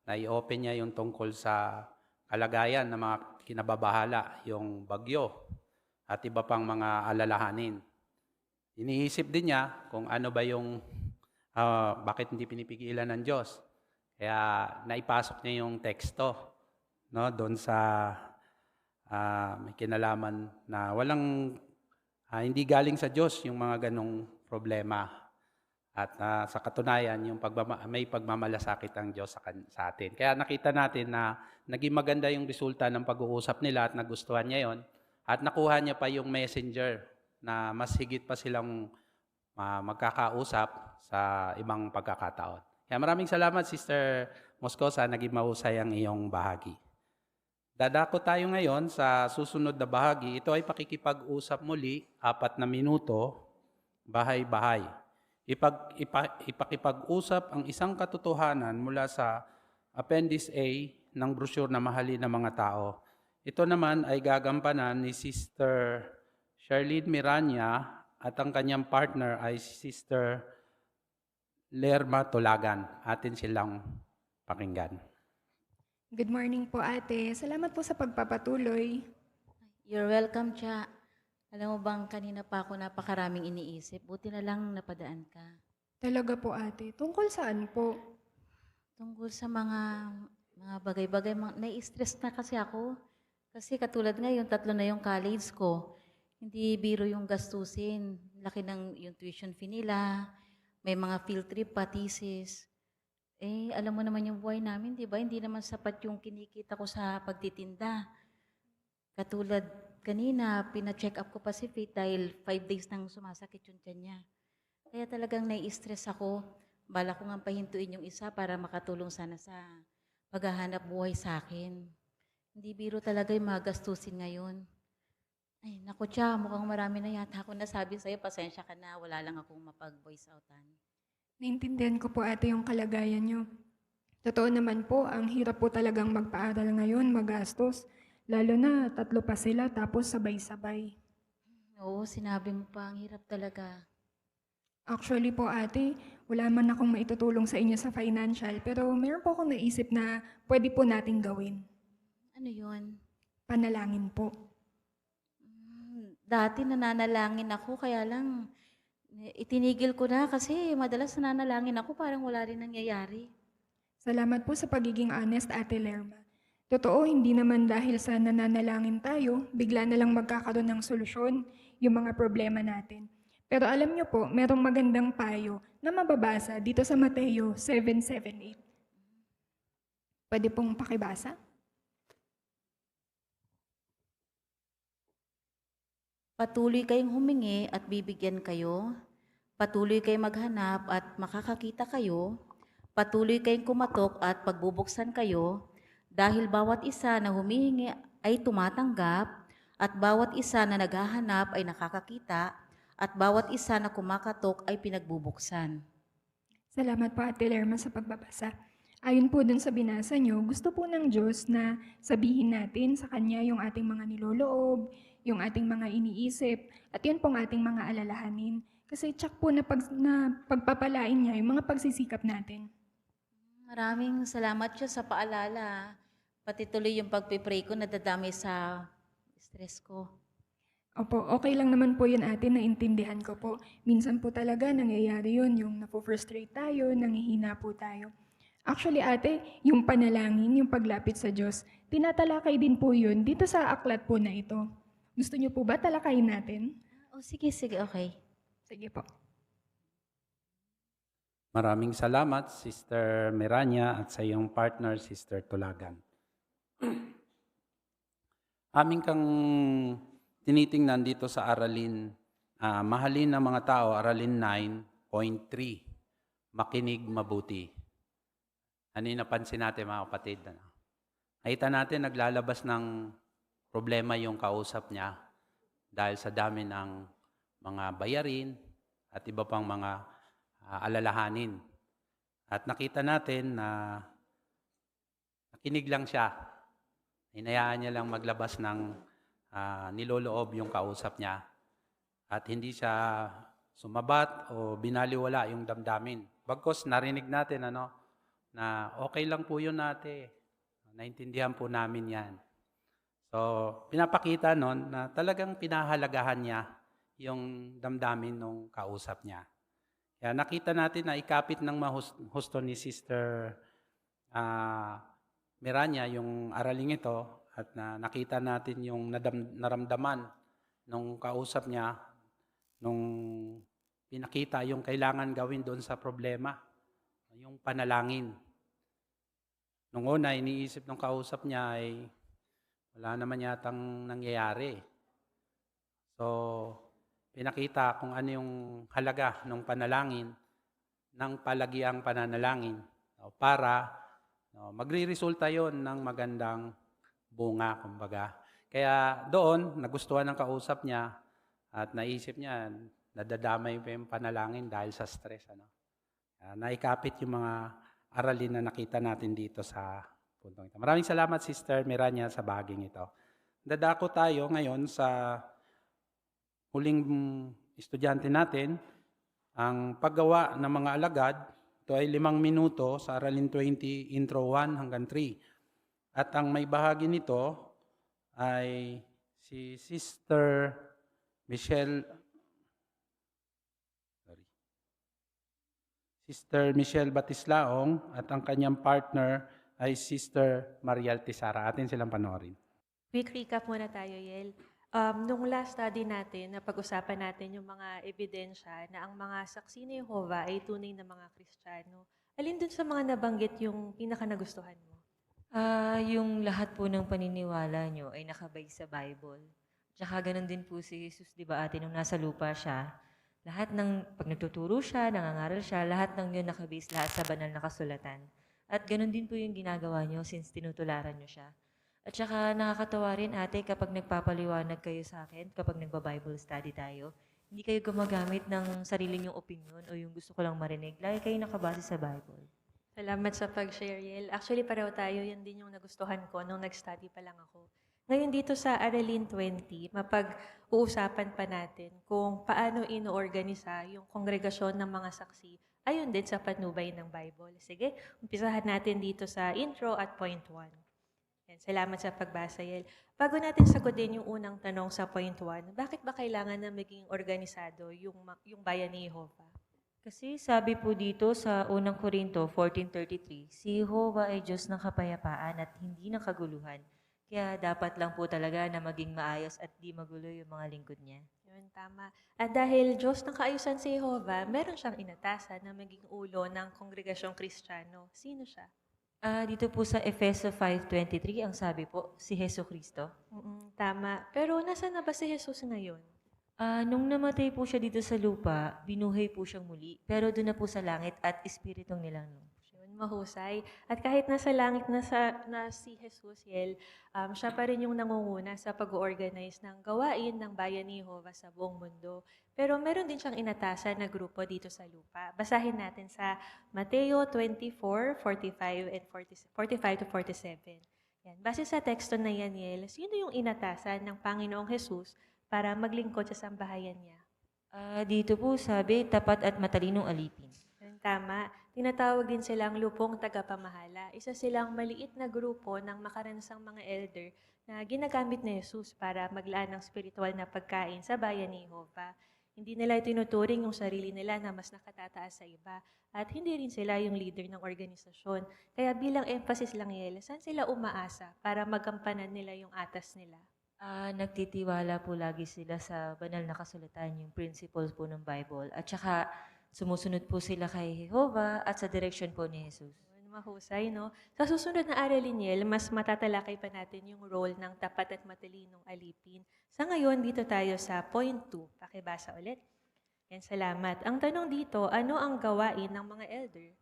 nai-open niya yung tungkol sa kalagayan ng mga kinababahala, yung bagyo at iba pang mga alalahanin. Iniisip din niya kung ano ba yung bakit hindi pinipigilan ng Diyos. Kaya naipasok niya yung teksto, no, doon sa may kinalaman na walang hindi galing sa Diyos yung mga ganong problema. At sa katunayan, yung may pagmamalasakit ang Diyos sa atin. Kaya nakita natin na naging maganda yung resulta ng pag-uusap nila at nagustuhan niya yon. At nakuha niya pa yung messenger na mas higit pa silang magkakausap sa ibang pagkakataon. Kaya maraming salamat, Sister Moscosa, naging mahusay ang iyong bahagi. Dadako tayo ngayon sa susunod na bahagi. Ito ay pakikipag-usap muli, 4 na minuto, bahay-bahay. Ipakipag-usap ang isang katotohanan mula sa Appendix A ng brochure na Mahalin ng mga tao. Ito naman ay gagampanan ni Sister Charlene Miranya at ang kanyang partner ay Sister Lerma Tulagan. Atin silang pakinggan. Good morning po, ate. Salamat po sa pagpapatuloy. You're welcome, Cha. Alam mo bang kanina pa ako napakaraming iniisip. Buti na lang napadaan ka. Talaga po, ate. Tungkol saan po? Tungkol sa mga bagay-bagay. Nai-stress na kasi ako. Kasi katulad ngayon, 3 na yung college ko. Hindi biro yung gastusin. Laki ng yung tuition fee nila. May mga field trip pa, thesis. Alam mo naman yung buhay namin, di ba? Hindi naman sapat yung kinikita ko sa pagtitinda. Katulad kanina, pina-check up ko pa si Faith dahil 5 days nang sumasakit yung tiyan niya. Kaya talagang nai-stress ako. Bala ko nga pahintuin yung isa para makatulong sana sa paghahanap buhay sa akin. Hindi biro talaga yung mga gastusin ngayon. Ay, naku, Cha, mukhang marami na yata ako nasabi sa'yo. Pasensya ka na, wala lang akong mapag-voice outan. Naintindihan ko po, ate, yung kalagayan nyo. Totoo naman po, ang hirap po talagang magpaaral ngayon, magastos. Lalo na 3 pa sila, tapos sabay-sabay. Oo, sinabi mo pa, ang hirap talaga. Actually po, ate, wala man akong maitutulong sa inyo sa financial, pero meron po akong naisip na pwede po nating gawin. Ano yun? Panalangin po. Dati nananalangin ako, kaya lang itinigil ko na kasi madalas nananalangin ako, parang wala rin nangyayari. Salamat po sa pagiging honest, Ate Lerma. Totoo, hindi naman dahil sa nananalangin tayo, bigla na lang magkakaroon ng solusyon yung mga problema natin. Pero alam nyo po, merong magandang payo na mababasa dito sa Mateo 7:7-8. Pwede pong pakibasa? Patuloy kayong humingi at bibigyan kayo. Patuloy kayong maghanap at makakakita kayo. Patuloy kayong kumatok at pagbubuksan kayo. Dahil bawat isa na humihingi ay tumatanggap, at bawat isa na naghahanap ay nakakakita, at bawat isa na kumakatok ay pinagbubuksan. Salamat po, Ate Lerma, sa pagbabasa. Ayon po dun sa binasa nyo, gusto po ng Diyos na sabihin natin sa Kanya yung ating mga niloloob, yung ating mga iniisip, at yun pong ating mga alalahanin. Kasi tsak po na, pagpapalain niya yung mga pagsisikap natin. Maraming salamat siya sa paalala. Pati tuloy yung pagpipray ko nadadami sa stress ko. Opo, okay lang naman po yun ate, naintindihan ko po. Minsan po talaga nangyayari yun, yung napo-frustrate tayo, nangihina po tayo. Actually ate, yung panalangin, yung paglapit sa Diyos, tinatalakay din po yun dito sa aklat po na ito. Gusto niyo po ba talakayin natin? Oh, sige, okay. Sige po. Maraming salamat, Sister Miranya, at sa iyong partner, Sister Tulagan. Aming kang tinitingnan dito sa aralin, mahalin ng mga tao, aralin 9.3, makinig mabuti. Ano yung napansin natin mga kapatid? Nakita natin naglalabas ng problema yung kausap niya dahil sa dami ng mga bayarin at iba pang mga alalahanin. At nakita natin na nakinig lang siya. Hinayaan niya lang maglabas ng niloloob yung kausap niya. At hindi siya sumabat o binaliwala yung damdamin. Bagkos narinig natin na okay lang po yun natin. Naintindihan po namin yan. So, pinapakita nun na talagang pinahalagahan niya yung damdamin ng kausap niya. Kaya nakita natin na ikapit ng husto ni Sister Miranya yung araling ito at nakita natin yung naramdaman nung kausap niya nung pinakita yung kailangan gawin doon sa problema, yung panalangin. Nung una, iniisip ng kausap niya ay wala naman yatang nangyayari. So, pinakita kung ano yung halaga ng panalangin, ng palagiang pananalangin para magre-resulta yon ng magandang bunga, kumbaga. Kaya doon, nagustuhan ng kausap niya at naisip niya, nadadamay pa yung panalangin dahil sa stress. Naikapit yung mga aralin na nakita natin dito sa puntong ito. Maraming salamat, Sister Miranya, sa baging ito. Dadako tayo ngayon sa huling estudyante natin, ang paggawa ng mga alagad. Ito ay 5 minuto sa aralin 20, intro 1 hanggang 3. At ang may bahagi nito ay si Sister Michelle Batislaong at ang kanyang partner ay Sister Mariel Tisara. Atin silang panoorin. Quick recap muna tayo, Yel. Nung last study natin, napag-usapan natin yung mga ebidensya na ang mga saksi ni Jehovah ay tunay na mga Kristiyano. Alin dun sa mga nabanggit yung pinaka-nagustuhan mo? Yung lahat po ng paniniwala nyo ay nakabay sa Bible. Tsaka ganun din po si Jesus, di ba ate, nung nasa lupa siya, lahat ng, pag nagtuturo siya, nangangaral siya, lahat ng yun nakabase lahat sa banal na kasulatan. At ganun din po yung ginagawa nyo since tinutularan nyo siya. At saka nakakatawa rin ate kapag nagpapaliwanag kayo sa akin, kapag nagba-Bible study tayo, hindi kayo gumagamit ng sarili nyong opinion o yung gusto ko lang marinig. Lagi kayo nakabase sa Bible. Salamat sa pag-share, Yel. Actually, pareho tayo. Yan din yung nagustuhan ko nung nag-study pa lang ako. Ngayon dito sa Aralin 20, mapag-uusapan pa natin kung paano ino-organisa yung kongregasyon ng mga saksi ayon din sa patnubay ng Bible. Sige, umpisahan natin dito sa intro at point 1. Yan, salamat sa pagbasa, Yel. Bago natin sagutin yung unang tanong sa point 1, bakit ba kailangan na maging organisado yung bayan ni Jehovah? Kasi sabi po dito sa unang Korinto 14:33, si Jehovah ay Diyos ng kapayapaan at hindi ng kaguluhan. Kaya dapat lang po talaga na maging maayos at di magulo yung mga lingkod niya. Yun, tama. At dahil Diyos ng kaayusan si Jehovah, meron siyang inatasan na maging ulo ng kongregasyong Kristiyano. Sino siya? Dito po sa Efeso 5:23, ang sabi po, si Jesucristo. Tama. Pero nasaan na ba si Jesus ngayon? Nung namatay po siya dito sa lupa, binuhay po siyang muli, pero doon na po sa langit at espiritong nilang. Mahusay. At kahit nasa langit na si Jesus, siya pa rin yung nangunguna sa pag-organize ng gawain ng Bayan ni Jehovah sa buong mundo. Pero meron din siyang inatasan na grupo dito sa lupa. Basahin natin sa Mateo 24:45 and 45 to 47. Yan. Base sa teksto na yan, sino yung inatasan ng Panginoong Jesus para maglingkod sa sambahayan niya? Dito po sabi, tapat at matalinong alipin. Yan, tama. Tinatawag din silang lupong tagapamahala. Isa silang maliit na grupo ng makaransang mga elder na ginagamit ni Jesus para maglaan ng spiritual na pagkain sa bayan ni Jehovah. Hindi nila tinuturing yung sarili nila na mas nakatataas sa iba at hindi rin sila yung leader ng organisasyon. Kaya bilang emphasis lang, saan sila umaasa para magampanan nila yung atas nila? Nagtitiwala po lagi sila sa banal na kasulatan, yung principles po ng Bible. At saka sumusunod po sila kay Jehovah at sa direction po ni Jesus. Mahusay, no? Sa susunod na aralin, mas matatalakay pa natin yung role ng tapat at matalinong alipin. Sa ngayon, dito tayo sa point 2. Pakibasa ulit. Yan, salamat. Ang tanong dito, ano ang gawain ng mga elder?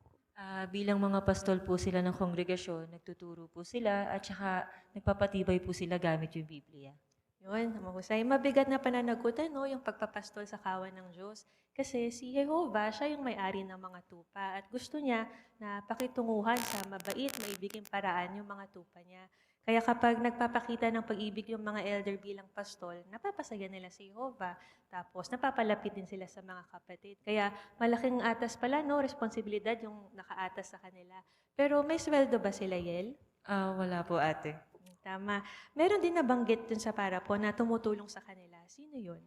Bilang mga pastol po sila ng kongregasyon, nagtuturo po sila at saka nagpapatibay po sila gamit yung Biblia. Yun, mahusay. Mabigat na pananagutan, no, yung pagpapastol sa kawan ng Diyos. Kasi si Jehovah, siya yung may-ari ng mga tupa at gusto niya na pakitunguhan sa mabait, maibiging paraan yung mga tupa niya. Kaya kapag nagpapakita ng pag-ibig yung mga elder bilang pastol, napapasaya nila si Jehovah. Tapos napapalapit din sila sa mga kapatid. Kaya malaking atas pala, no, responsibilidad yung nakaatas sa kanila. Pero may sweldo ba sila, Yel? Wala po, ate. Tama. Meron din nabanggit dun sa parapo na tumutulong sa kanila. Sino yun?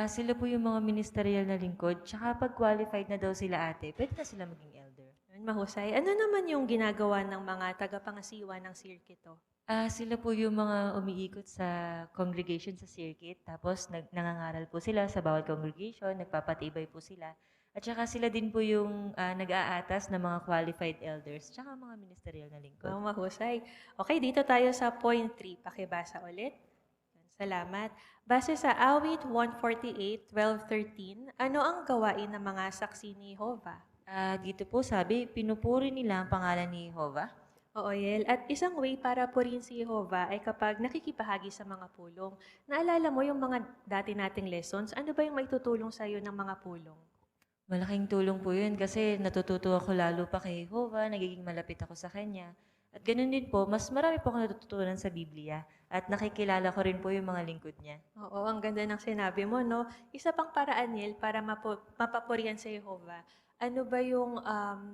Sila po yung mga ministerial na lingkod. Tsaka pag qualified na daw sila, ate, pwede na sila maging elder. Yun, mahusay. Ano naman yung ginagawa ng mga tagapangasiwa ng sirkito? Sila po yung mga umiikot sa congregation sa circuit, tapos nangangaral po sila sa bawat congregation, nagpapatibay po sila. At saka sila din po yung nag-aatas ng mga qualified elders, tsaka mga ministerial na lingkod. Mahusay. Okay, dito tayo sa point 3. Pakibasa ulit. Salamat. Base sa Awit 148:12-13, ano ang gawain ng mga saksi ni Jehovah? Dito po sabi, pinupuri nila ang pangalan ni Jehovah. Oo, Yel. At isang way para purihin si Jehovah ay kapag nakikipahagi sa mga pulong. Naalala mo yung mga dati nating lessons? Ano ba yung maitutulong sa iyo ng mga pulong? Malaking tulong po yun kasi natututo ako lalo pa kay Jehovah, nagiging malapit ako sa Kanya. At ganun din po, mas marami po ako natututunan sa Biblia at nakikilala ko rin po yung mga lingkod niya. Oo, ang ganda ng sinabi mo, no? Isa pang paraan, Yel, para mapapurihan sa Jehovah. Ano ba yung,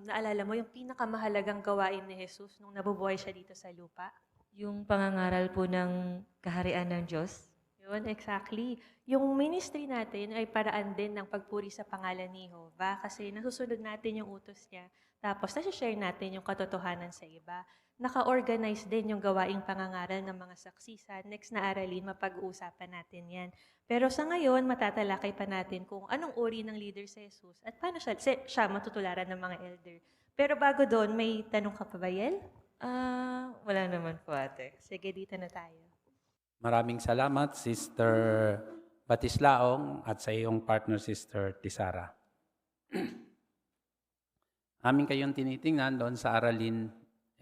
naalala mo, yung pinakamahalagang gawain ni Jesus nung nabubuhay siya dito sa lupa? Yung pangangaral po ng kaharian ng Diyos. Yun, exactly. Yung ministry natin ay paraan din ng pagpuri sa pangalan ni Jehovah kasi nasusunod natin yung utos niya. Tapos nasi-share natin yung katotohanan sa iba. Naka-organize din yung gawaing pangangaral ng mga saksi. Sa next na aralin, mapag-uusapan natin yan. Pero sa ngayon, matatalakay pa natin kung anong uri ng leader si Jesus at paano siya matutularan ng mga elder. Pero bago doon, may tanong ka pa ba, Yel? Wala naman po, ate. Sige, dito na tayo. Maraming salamat, Sister Batislaong at sa iyong partner, Sister Tisara. Amin kayong tinitingnan doon sa aralin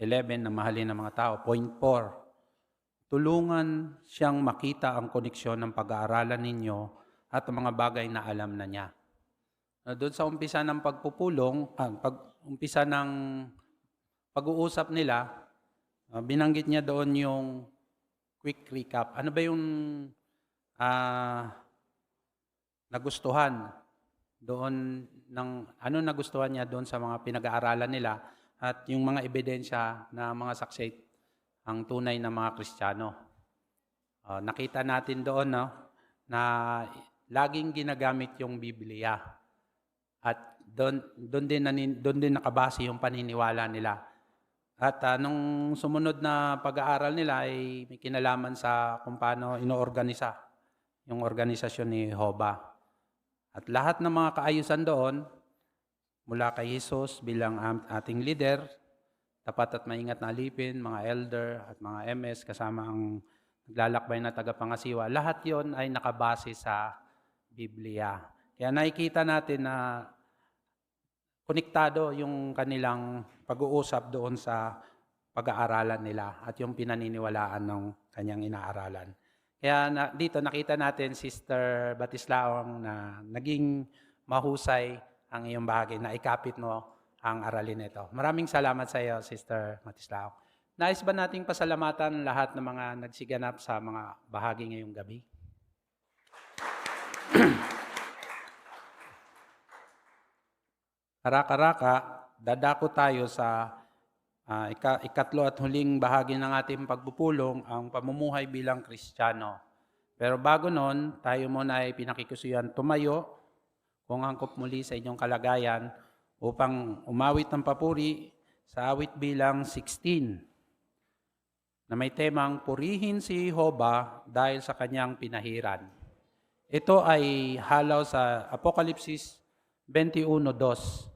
11 na mahalin ng mga tao. Point 4. Tulungan siyang makita ang koneksyon ng pag-aaralan ninyo at ang mga bagay na alam na niya. Doon sa umpisa ng pagpupulong, umpisa ng pag-uusap nila, binanggit niya doon yung quick recap. Ano ba yung nagustuhan doon ano nagustuhan niya doon sa mga pinag-aaralan nila at yung mga ebidensya na mga saksi ang tunay na mga Kristiyano. Nakita natin doon na laging ginagamit yung Biblia at doon din nakabase yung paniniwala nila. At nung sumunod na pag-aaral nila ay may kinalaman sa kung paano inoorganisa yung organisasyon ni Jehovah. At lahat ng mga kaayusan doon, mula kay Jesus bilang ating leader, tapat at maingat na alipin, mga elder at mga MS, kasama ang naglalakbay na tagapangasiwa, lahat yon ay nakabase sa Biblia. Kaya nakikita natin na konektado yung kanilang pag-uusap doon sa pag-aaralan nila at yung pinaniniwalaan ng kanyang inaaralan. Kaya dito nakita natin, Sister Batislaong, na naging mahusay ang iyong bahagi, na ikapit mo ang aralin nito. Maraming salamat sa iyo, Sister Batislaong. Nais ba nating pasalamatan lahat ng mga nagsiganap sa mga bahagi ngayong gabi? Karaka-raka, dadako tayo sa ikatlo at huling bahagi ng ating pagpupulong, ang pamumuhay bilang Kristiyano. Pero bago nun, tayo muna ay pinakikusuyan tumayo, kung angkop muli sa inyong kalagayan, upang umawit ng papuri sa awit bilang 16, na may temang purihin si Jehovah dahil sa kanyang pinahiran. Ito ay halaw sa Apokalipsis 21:2.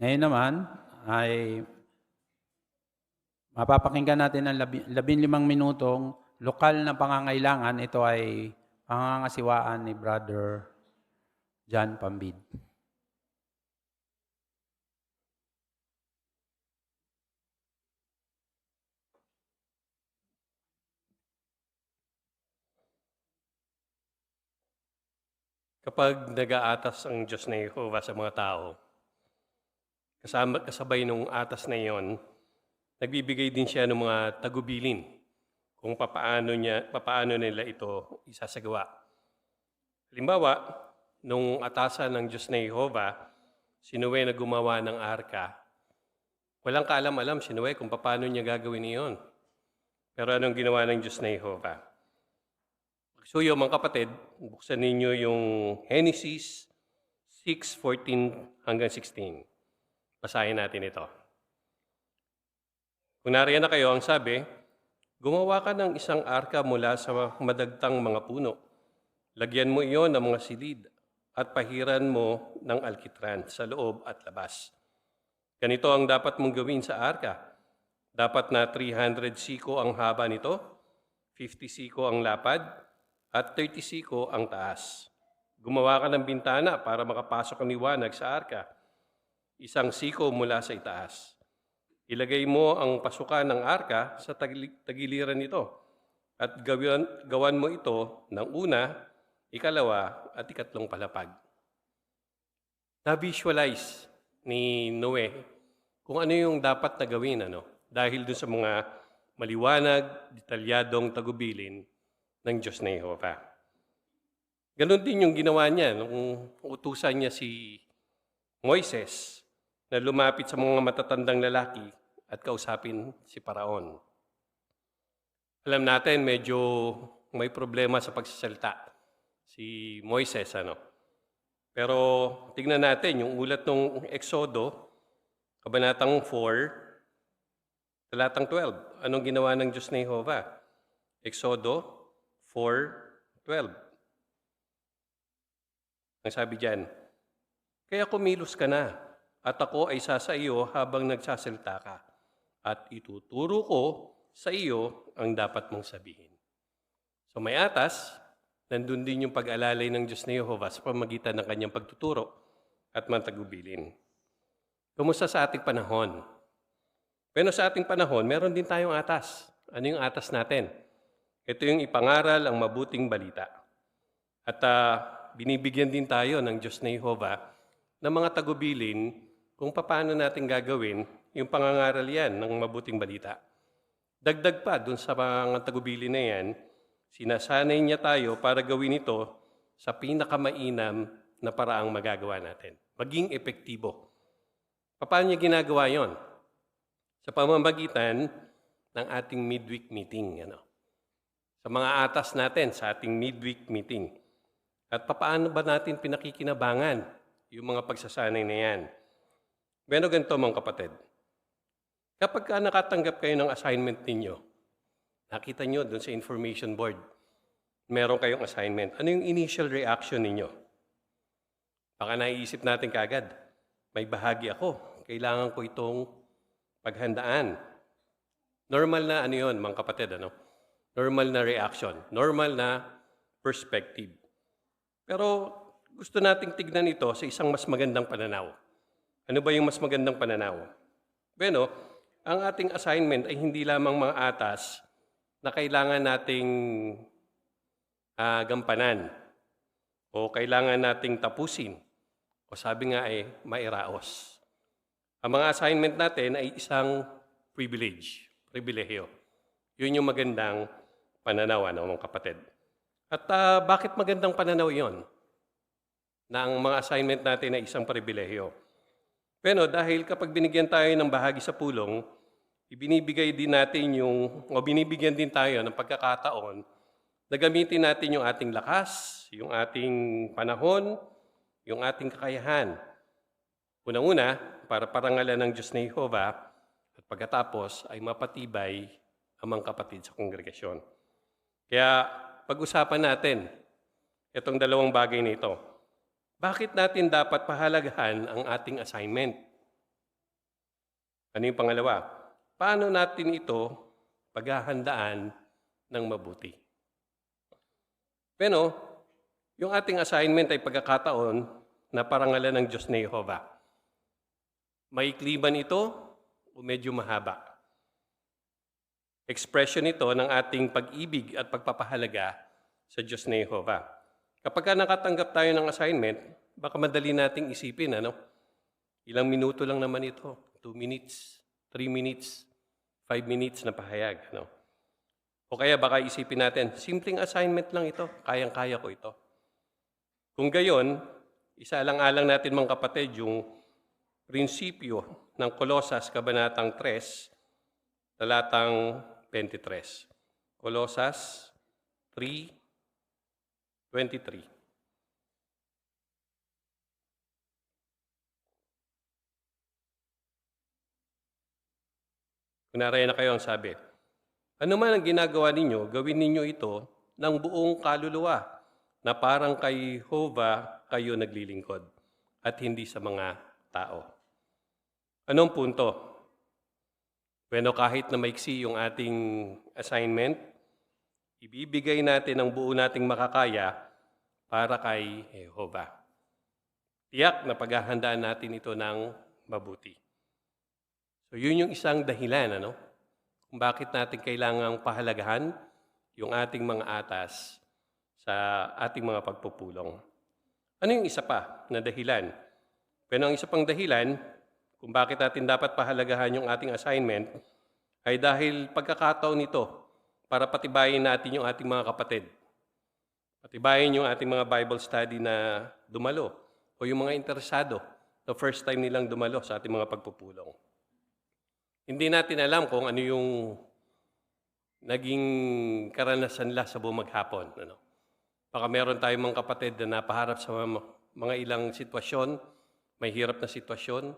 Ngayon naman ay mapapakinggan natin ang 15 minutong lokal na pangangailangan. Ito ay pangangasiwaan ni Brother John Pambid. Kapag nag-aatas ang Diyos na Jehovah sa mga tao, kasabay nung atas na iyon, nagbibigay din siya ng mga tagubilin kung papaano nila ito isasagawa. Halimbawa, nung atasan ng Diyos na Jehovah, si Noe na gumawa ng arka. Walang kaalam-alam si Noe kung paano niya gagawin iyon. Pero anong ginawa ng Diyos na Jehovah? Pagsuyo mga kapatid, buksan ninyo yung Genesis 6:14 hanggang 16. Basahin natin ito. Kung nariyan na kayo, ang sabi, gumawa ka ng isang arka mula sa madagtang mga puno. Lagyan mo iyon ng mga silid at pahiran mo ng alkitran sa loob at labas. Ganito ang dapat mong gawin sa arka. Dapat na 300 siko ang haba nito, 50 siko ang lapad, at 30 siko ang taas. Gumawa ka ng bintana para makapasok ang liwanag sa arka. 1 siko mula sa itaas. Ilagay mo ang pasukan ng arka sa tagiliran nito at gawan mo ito ng una, ikalawa, at ikatlong palapag. Na-visualize ni Noe kung ano yung dapat na gawin, dahil dun sa mga maliwanag, detalyadong tagubilin ng Diyos na Jehovah. Ganon din yung ginawa niya nung utusan niya si Moises na lumapit sa mga matatandang lalaki at kausapin si Paraon. Alam natin, medyo may problema sa pagsasalita si Moises, Pero tignan natin yung ulat ng Exodo, Kabanatang 4, talatang 12. Anong ginawa ng Diyos na Jehovah? Exodo 4:12. Ang sabi diyan, kaya kumilos ka na, at ako ay sasa iyo habang nagsasalita ka, at ituturo ko sa iyo ang dapat mong sabihin. So may atas, nandun din yung pag-alalay ng Diyos na Jehovah sa pamagitan ng kanyang pagtuturo at mantagubilin. Kumusta sa ating panahon? Pero sa ating panahon, meron din tayong atas. Ano yung atas natin? Ito yung ipangaral ang mabuting balita. At binibigyan din tayo ng Diyos na Jehovah ng mga tagubilin kung paano natin gagawin yung pangangaral yan ng mabuting balita. Dagdag pa dun sa mga tagubilin na yan, sinasanay niya tayo para gawin ito sa pinakamainam na paraang magagawa natin. Maging epektibo. Paano niya ginagawa yon? Sa pamamagitan ng ating midweek meeting. Sa mga atas natin, sa ating midweek meeting. At paano ba natin pinakikinabangan yung mga pagsasanay na yan? Bueno, ganito mga kapatid. Kapag nakatanggap kayo ng assignment ninyo, nakita nyo doon sa information board, meron kayong assignment. Ano yung initial reaction ninyo? Baka naiisip natin kagad, may bahagi ako. Kailangan ko itong paghandaan. Normal na yun, mga kapatid, Normal na reaction. Normal na perspective. Pero gusto nating tignan ito sa isang mas magandang pananaw. Ano ba yung mas magandang pananaw? Bueno, ang ating assignment ay hindi lamang mga atas na kailangan nating gampanan o kailangan nating tapusin o sabi nga ay mairaos. Ang mga assignment natin ay isang pribilehiyo. Yun yung magandang pananaw, mga kapatid. At bakit magandang pananaw yon? Na ang mga assignment natin ay isang pribilehiyo. Pero dahil kapag binigyan tayo ng bahagi sa pulong, binibigyan din tayo ng pagkakataon na gamitin natin yung ating lakas, yung ating panahon, yung ating kakayahan. Unang-una, para parangalan ng Diyos na Jehovah, at pagkatapos ay mapatibay ang mga kapatid sa kongregasyon. Kaya pag-usapan natin itong dalawang bagay nito. Bakit natin dapat pahalagahan ang ating assignment? Ano yung pangalawa? Paano natin ito paghahandaan ng mabuti? Pero, yung ating assignment ay pagkakataon na parangalan ng Diyos na Jehovah. Maikli ba ito o medyo mahaba? Expression ito ng ating pag-ibig at pagpapahalaga sa Diyos na Jehovah. Kapag nakatanggap tayo ng assignment, baka madali nating isipin, ilang minuto lang naman ito. 2 minutes, 3 minutes, 5 minutes na pahayag. O kaya baka isipin natin, simpleng assignment lang ito, kayang-kaya ko ito. Kung gayon, isa-alang-alang natin mga kapatid yung prinsipyo ng Kolosas, Kabanatang 3, talatang 23. Kolosas 3:23. Kunwari na kayo ang sabi, ano man ang ginagawa ninyo, gawin ninyo ito ng buong kaluluwa na parang kay Jehovah kayo naglilingkod at hindi sa mga tao. Anong punto? Bueno, kahit na maiksi yung ating assignment, ibibigay natin ang buo nating makakaya para kay Jehovah. Tiyak na paghahandaan natin ito ng mabuti. So yun yung isang dahilan, kung bakit natin kailangang pahalagahan yung ating mga atas sa ating mga pagpupulong. Ano yung isa pa na dahilan? Pero ang isa pang dahilan kung bakit natin dapat pahalagahan yung ating assignment ay dahil pagkakataon nito para patibayin natin yung ating mga kapatid. Patibayin yung ating mga Bible study na dumalo o yung mga interesado na first time nilang dumalo sa ating mga pagpupulong. Hindi natin alam kung ano yung naging karanasan nila sa buong maghapon. Baka meron tayong mga kapatid na napaharap sa mga ilang sitwasyon, may hirap na sitwasyon,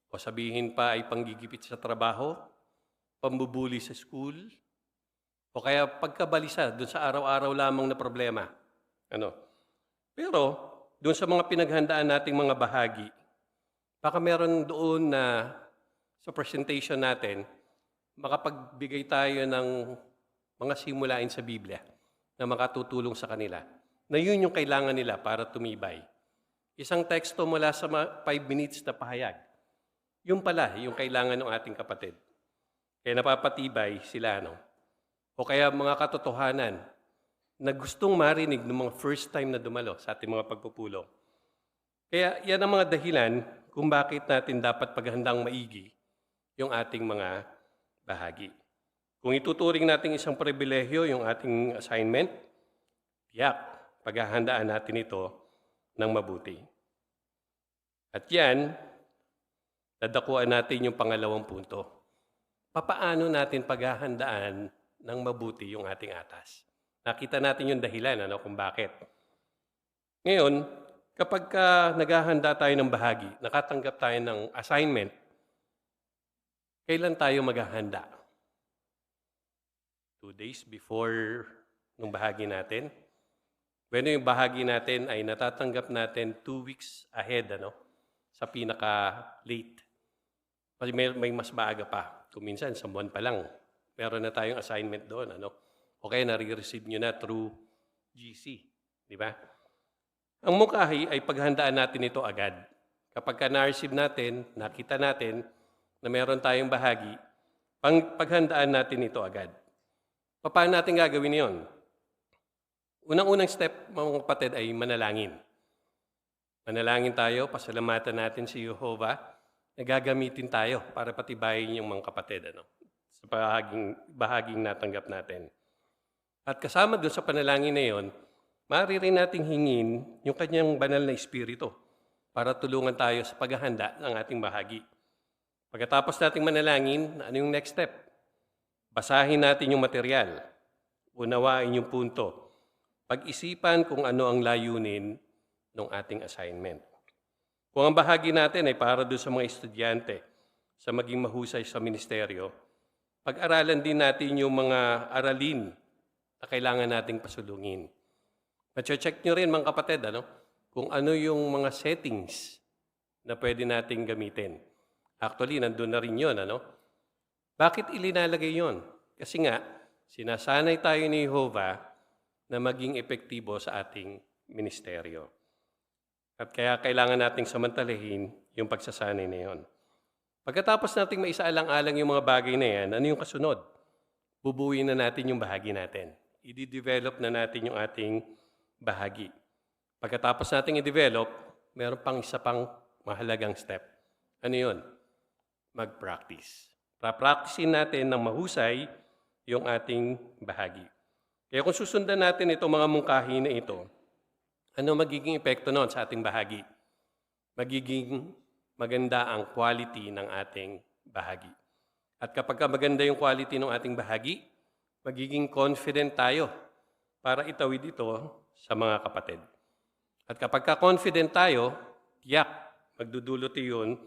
o sabihin pa ay panggigipit sa trabaho, pambubuli sa school, o kaya pagkabalisa doon sa araw-araw lamang na problema. Pero doon sa mga pinaghandaan nating mga bahagi, baka meron doon na sa presentation natin, makapagbigay tayo ng mga simulain sa Biblia na makatutulong sa kanila, na yun yung kailangan nila para tumibay. Isang teksto mula sa 5 minutes na pahayag. Yung pala, yung kailangan ng ating kapatid. Kaya napapatibay sila, O kaya mga katotohanan na gustong marinig ng mga first time na dumalo sa ating mga pagpupulong. Kaya yan ang mga dahilan kung bakit natin dapat paghandang maigi yung ating mga bahagi. Kung ituturing natin isang pribilehyo yung ating assignment, tiyak, paghahandaan natin ito ng mabuti. At yan, dadakuan natin yung pangalawang punto. Papaano natin paghahandaan ng mabuti yung ating atas? Nakita natin yung dahilan kung bakit. Ngayon, kapag naghahanda tayo ng bahagi, nakatanggap tayo ng assignment, kailan tayo maghahanda? 2 days before nung bahagi natin? Bueno, yung bahagi natin ay natatanggap natin 2 weeks ahead, sa pinaka-late. Kasi may mas maaga pa. Kung minsan, sa buwan pa lang, meron na tayong assignment doon, O kaya nare-receive nyo na through GC. Di ba? Ang mungkahi ay paghandaan natin ito agad. Kapag na-receive natin, nakita natin na meron tayong bahagi, paghandaan natin ito agad. Paano natin gagawin yon? Unang-unang step, mga kapatid, ay manalangin. Manalangin tayo, pasalamatan natin si Jehovah, na gagamitin tayo para patibayin yung mga kapatid sa bahaging natanggap natin. At kasama doon sa panalangin na yon, maaari rin nating hingin yung kanyang banal na espiritu para tulungan tayo sa paghahanda ng ating bahagi. Pagkatapos nating manalangin, ano yung next step? Basahin natin yung material. Unawain yung punto. Pag-isipan kung ano ang layunin ng ating assignment. Kung ang bahagi natin ay para doon sa mga estudyante, sa maging mahusay sa ministeryo, pag-aralan din natin yung mga aralin na kailangan nating pasulungin. Mache-check nyo rin mga kapatid, kung ano yung mga settings na pwede nating gamitin. Actually, nandun na rin yun, Bakit ilinalagay yon? Kasi nga, sinasanay tayo ni Jehovah na maging epektibo sa ating ministeryo. At kaya kailangan nating samantalahin yung pagsasanay na yon. Pagkatapos nating maisaalang-alang yung mga bagay na yan, ano yung kasunod? Bubuuin na natin yung bahagi natin. I-develop na natin yung ating bahagi. Pagkatapos nating i-develop, meron pang isa pang mahalagang step. Ano yun? Mag-practice. Pra-practicein natin ng mahusay yung ating bahagi. Kaya kung susundan natin itong mga mungkahi na ito, ano magiging epekto noon sa ating bahagi? Magiging maganda ang quality ng ating bahagi. At kapag maganda yung quality ng ating bahagi, magiging confident tayo para itawid ito sa mga kapatid. At kapag confident tayo, tiyak, magdudulot yun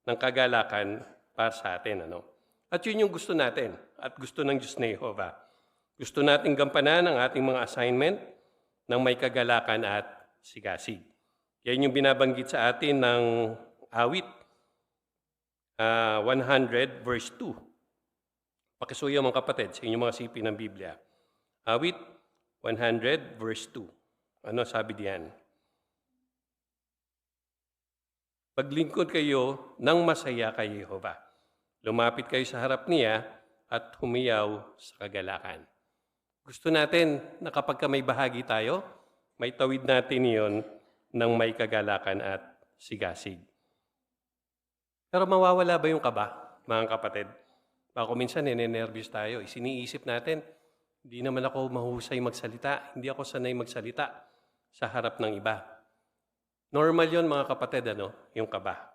ng kagalakan para sa atin. At yun yung gusto natin at gusto ng Diyos na Jehovah. Gusto nating gampanan ang ating mga assignment ng may kagalakan at sigasig. Yan yung binabanggit sa atin ng awit 100 verse 2. Pakisuyo mga kapatid sa inyong mga sipi ng Biblia. Awit 100 verse 2. Ano sabi diyan? Paglingkod kayo ng masaya kay Jehovah. Lumapit kayo sa harap niya at humiyaw sa kagalakan. Gusto natin na kapag ka may bahagi tayo, may tawid natin yon ng may kagalakan at sigasig. Pero mawawala ba yung kaba, mga kapatid? Baka minsan ninenervyos tayo. Isiniisip natin, hindi naman ako mahusay magsalita. Hindi ako sanay magsalita sa harap ng iba. Normal yon mga kapatid, yung kaba.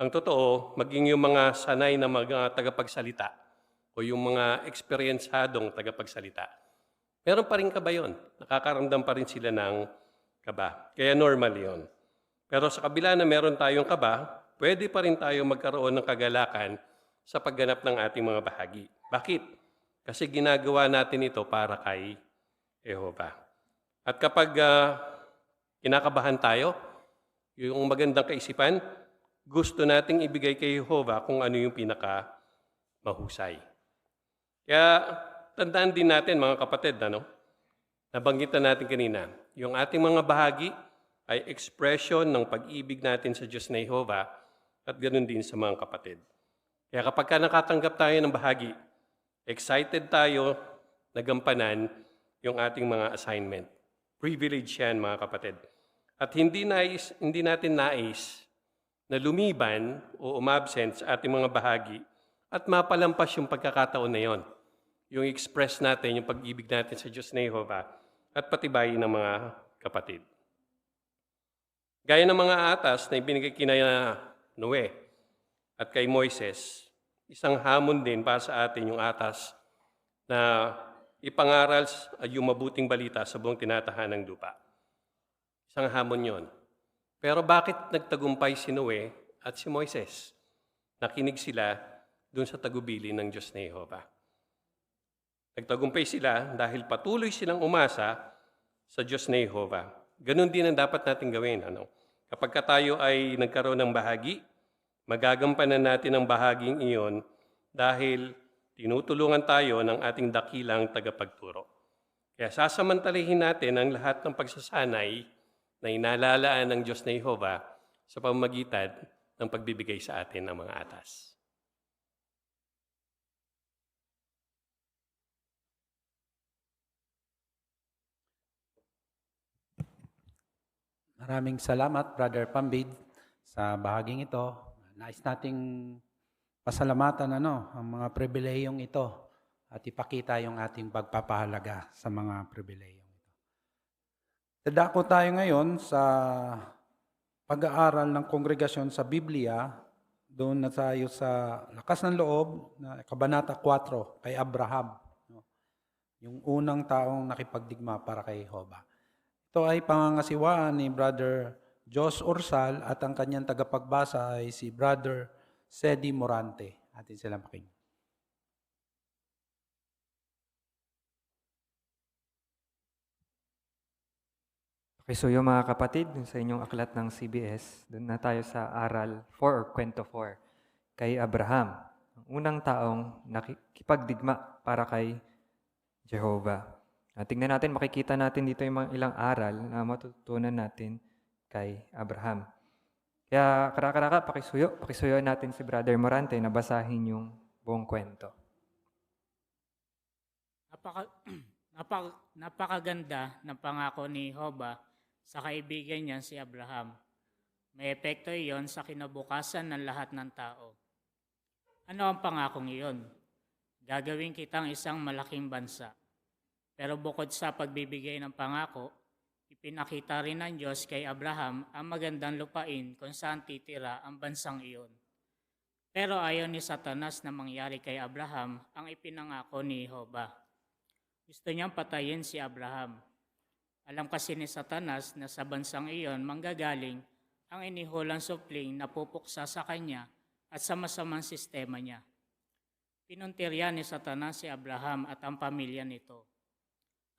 Ang totoo, maging yung mga sanay na mga tagapagsalita o yung mga eksperyensadong tagapagsalita, meron pa rin kaba yun. Nakakaramdam pa rin sila ng kaba. Kaya normal yon. Pero sa kabila na meron tayong kaba, pwede pa rin tayo magkaroon ng kagalakan sa pagganap ng ating mga bahagi. Bakit? Kasi ginagawa natin ito para kay Jehovah. At kapag kinakabahan tayo, yung magandang kaisipan, gusto nating ibigay kay Jehovah kung ano yung pinaka mahusay. Kaya tandaan din natin mga kapatid, nabanggit na natin kanina, yung ating mga bahagi ay expression ng pag-ibig natin sa Diyos na Jehovah at ganoon din sa mga kapatid. Kaya kapag nakatanggap tayo ng bahagi, excited tayo na gampanan yung ating mga assignment. Privilege yan mga kapatid. At hindi natin nais na lumiban o umabsent sa ating mga bahagi at mapalampas yung pagkakataon na yon. Yung express natin, yung pag-ibig natin sa Diyos na Jehovah at patibayin ng mga kapatid. Gaya ng mga atas na ibinigay kina Noe at kay Moises, isang hamon din para sa atin yung atas na ipangaral yung mabuting balita sa buong tinatahan ng lupa. Isang hamon yon. Pero bakit nagtagumpay si Noe at si Moises? Nakinig sila dun sa tagubilin ng Diyos na Jehovah. Nagtagumpay sila dahil patuloy silang umasa sa Diyos na Jehovah. Ganon din ang dapat natin gawin. Kapag tayo ay nagkaroon ng bahagi, magagampanan natin ang bahaging iyon dahil tinutulungan tayo ng ating dakilang tagapagturo. Kaya sasamantalihin natin ang lahat ng pagsasanay na inalalaan ng Diyos na Jehovah sa pamamagitan ng pagbibigay sa atin ng mga atas. Maraming salamat, Brother Pambid, sa bahaging ito. Nais nating pasalamatan ang mga pribilehiyong ito at ipakita yung ating pagpapahalaga sa mga pribilehiyong ito. Dadako tayo ngayon sa pag-aaral ng kongregasyon sa Biblia. Doon na tayo sa lakas ng loob, na Kabanata 4, kay Abraham. Yung unang taong nakipagdigma para kay Jehovah. Ito ay pangangasiwaan ni Brother Jos Ursal at ang kanyang tagapagbasa ay si Brother Sedi Morante. Atin silang pakinggan. Pakisuyo mga kapatid, sa inyong aklat ng CBS, doon na tayo sa aral 4 or kwento 4, kay Abraham, ang unang taong nakikipagdigma para kay Jehovah. Tingnan natin, makikita natin dito yung mga ilang aral na matutunan natin kay Abraham. Kaya karaka-raka, pakisuyo natin si Brother Morante na basahin yung buong kwento. Napakaganda ng pangako ni Jehovah sa kaibigan niya si Abraham. May epekto iyon sa kinabukasan ng lahat ng tao. Ano ang pangakong iyon? Gagawin kitang isang malaking bansa. Pero bukod sa pagbibigay ng pangako, ipinakita rin ng Diyos kay Abraham ang magandang lupain kung saan titira ang bansang iyon. Pero ayaw ni Satanas na mangyari kay Abraham ang ipinangako ni Jehovah. Gusto niyang patayin si Abraham. Alam kasi ni Satanas na sa bansang iyon manggagaling ang inihulang supling na pupuksa sa kanya at sa masamang sistema niya. Pinuntirya ni Satanas si Abraham at ang pamilya nito.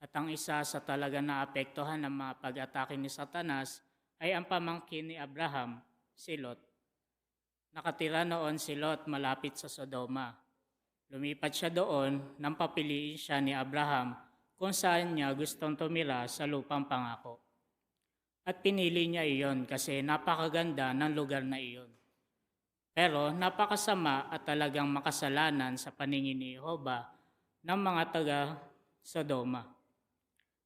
At ang isa sa talaga naapektuhan ng mga pag-atake ni Satanas ay ang pamangkin ni Abraham, si Lot. Nakatira noon si Lot malapit sa Sodoma. Lumipat siya doon nang papiliin siya ni Abraham kung saan niya gustong tumira sa lupang pangako. At pinili niya iyon kasi napakaganda ng lugar na iyon. Pero napakasama at talagang makasalanan sa paningin ni Jehovah ng mga Sodoma.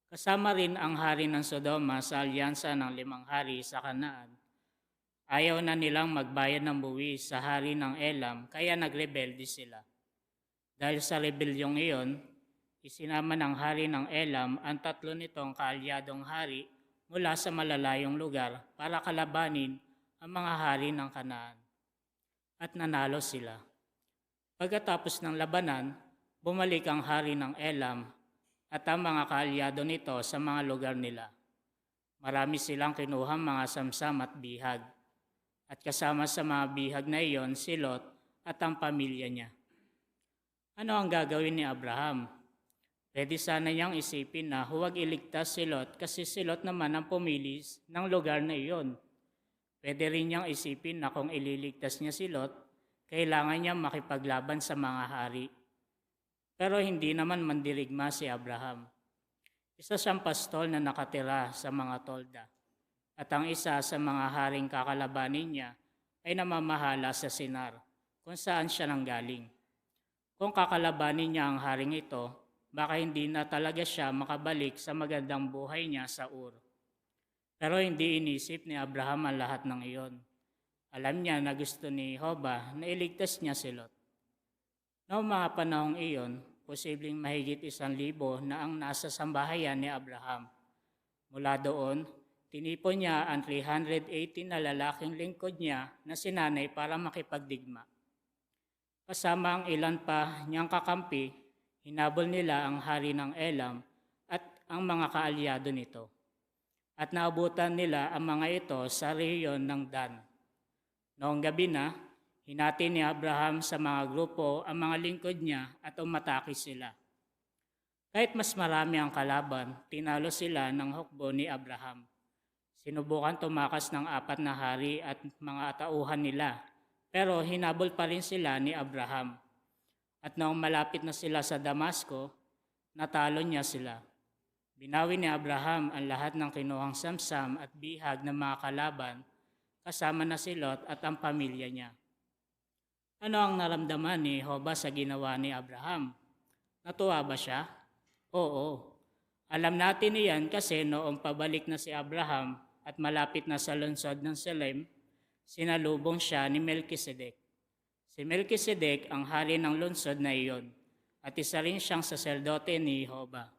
Kasama rin ang hari ng Sodoma sa alyansa ng 5 hari sa Kanaan. Ayaw na nilang magbayad ng buwis sa hari ng Elam, kaya nagrebelde sila. Dahil sa rebelyong iyon, isinama ng hari ng Elam ang 3 nitong kaalyadong hari mula sa malalayong lugar para kalabanin ang mga hari ng Kanaan. At nanalo sila. Pagkatapos ng labanan, bumalik ang hari ng Elam at ang mga kaalyado nito sa mga lugar nila. Marami silang kinuhang mga samsam at bihag. At kasama sa mga bihag na iyon si Lot at ang pamilya niya. Ano ang gagawin ni Abraham? Pwede sana niyang isipin na huwag iligtas si Lot kasi si Lot naman ang pumili ng lugar na iyon. Pwede rin niyang isipin na kung ililigtas niya si Lot, kailangan niya makipaglaban sa mga hari. Pero hindi naman mandirigma si Abraham. Isa siyang pastol na nakatira sa mga tolda. At ang isa sa mga haring kakalabanin niya ay namamahala sa Sinar, kung saan siya nanggaling. Kung kakalabanin niya ang haring ito, baka hindi na talaga siya makabalik sa magandang buhay niya sa Ur. Pero hindi inisip ni Abraham ang lahat ng iyon. Alam niya na gusto ni Jehovah na iligtas niya si Lot. Noong mga panahong iyon, posibleng mahigit 1,000 na ang nasa sambahayan ni Abraham. Mula doon, tinipon niya ang 380 na lalaking lingkod niya na sinanay para makipagdigma. Kasama ang ilan pa niyang kakampi, hinabol nila ang hari ng Elam at ang mga kaalyado nito. At naabutan nila ang mga ito sa rehiyon ng Dan. Noong gabi na, hinati ni Abraham sa mga grupo ang mga lingkod niya at umatake sila. Kahit mas marami ang kalaban, tinalo sila ng hukbo ni Abraham. Sinubukan tumakas ng 4 na hari at mga tauhan nila, pero hinabol pa rin sila ni Abraham. At noong malapit na sila sa Damasco, natalo niya sila. Binawi ni Abraham ang lahat ng kinuhang samsam at bihag ng mga kalaban, kasama na si Lot at ang pamilya niya. Ano ang naramdaman ni Jehovah sa ginawa ni Abraham? Natuwa ba siya? Oo. Alam natin iyan kasi noong pabalik na si Abraham at malapit na sa lungsod ng Salem, sinalubong siya ni Melkisedek. Si Melkisedek ang hari ng lungsod na iyon at isa rin siyang saserdote ni Jehovah.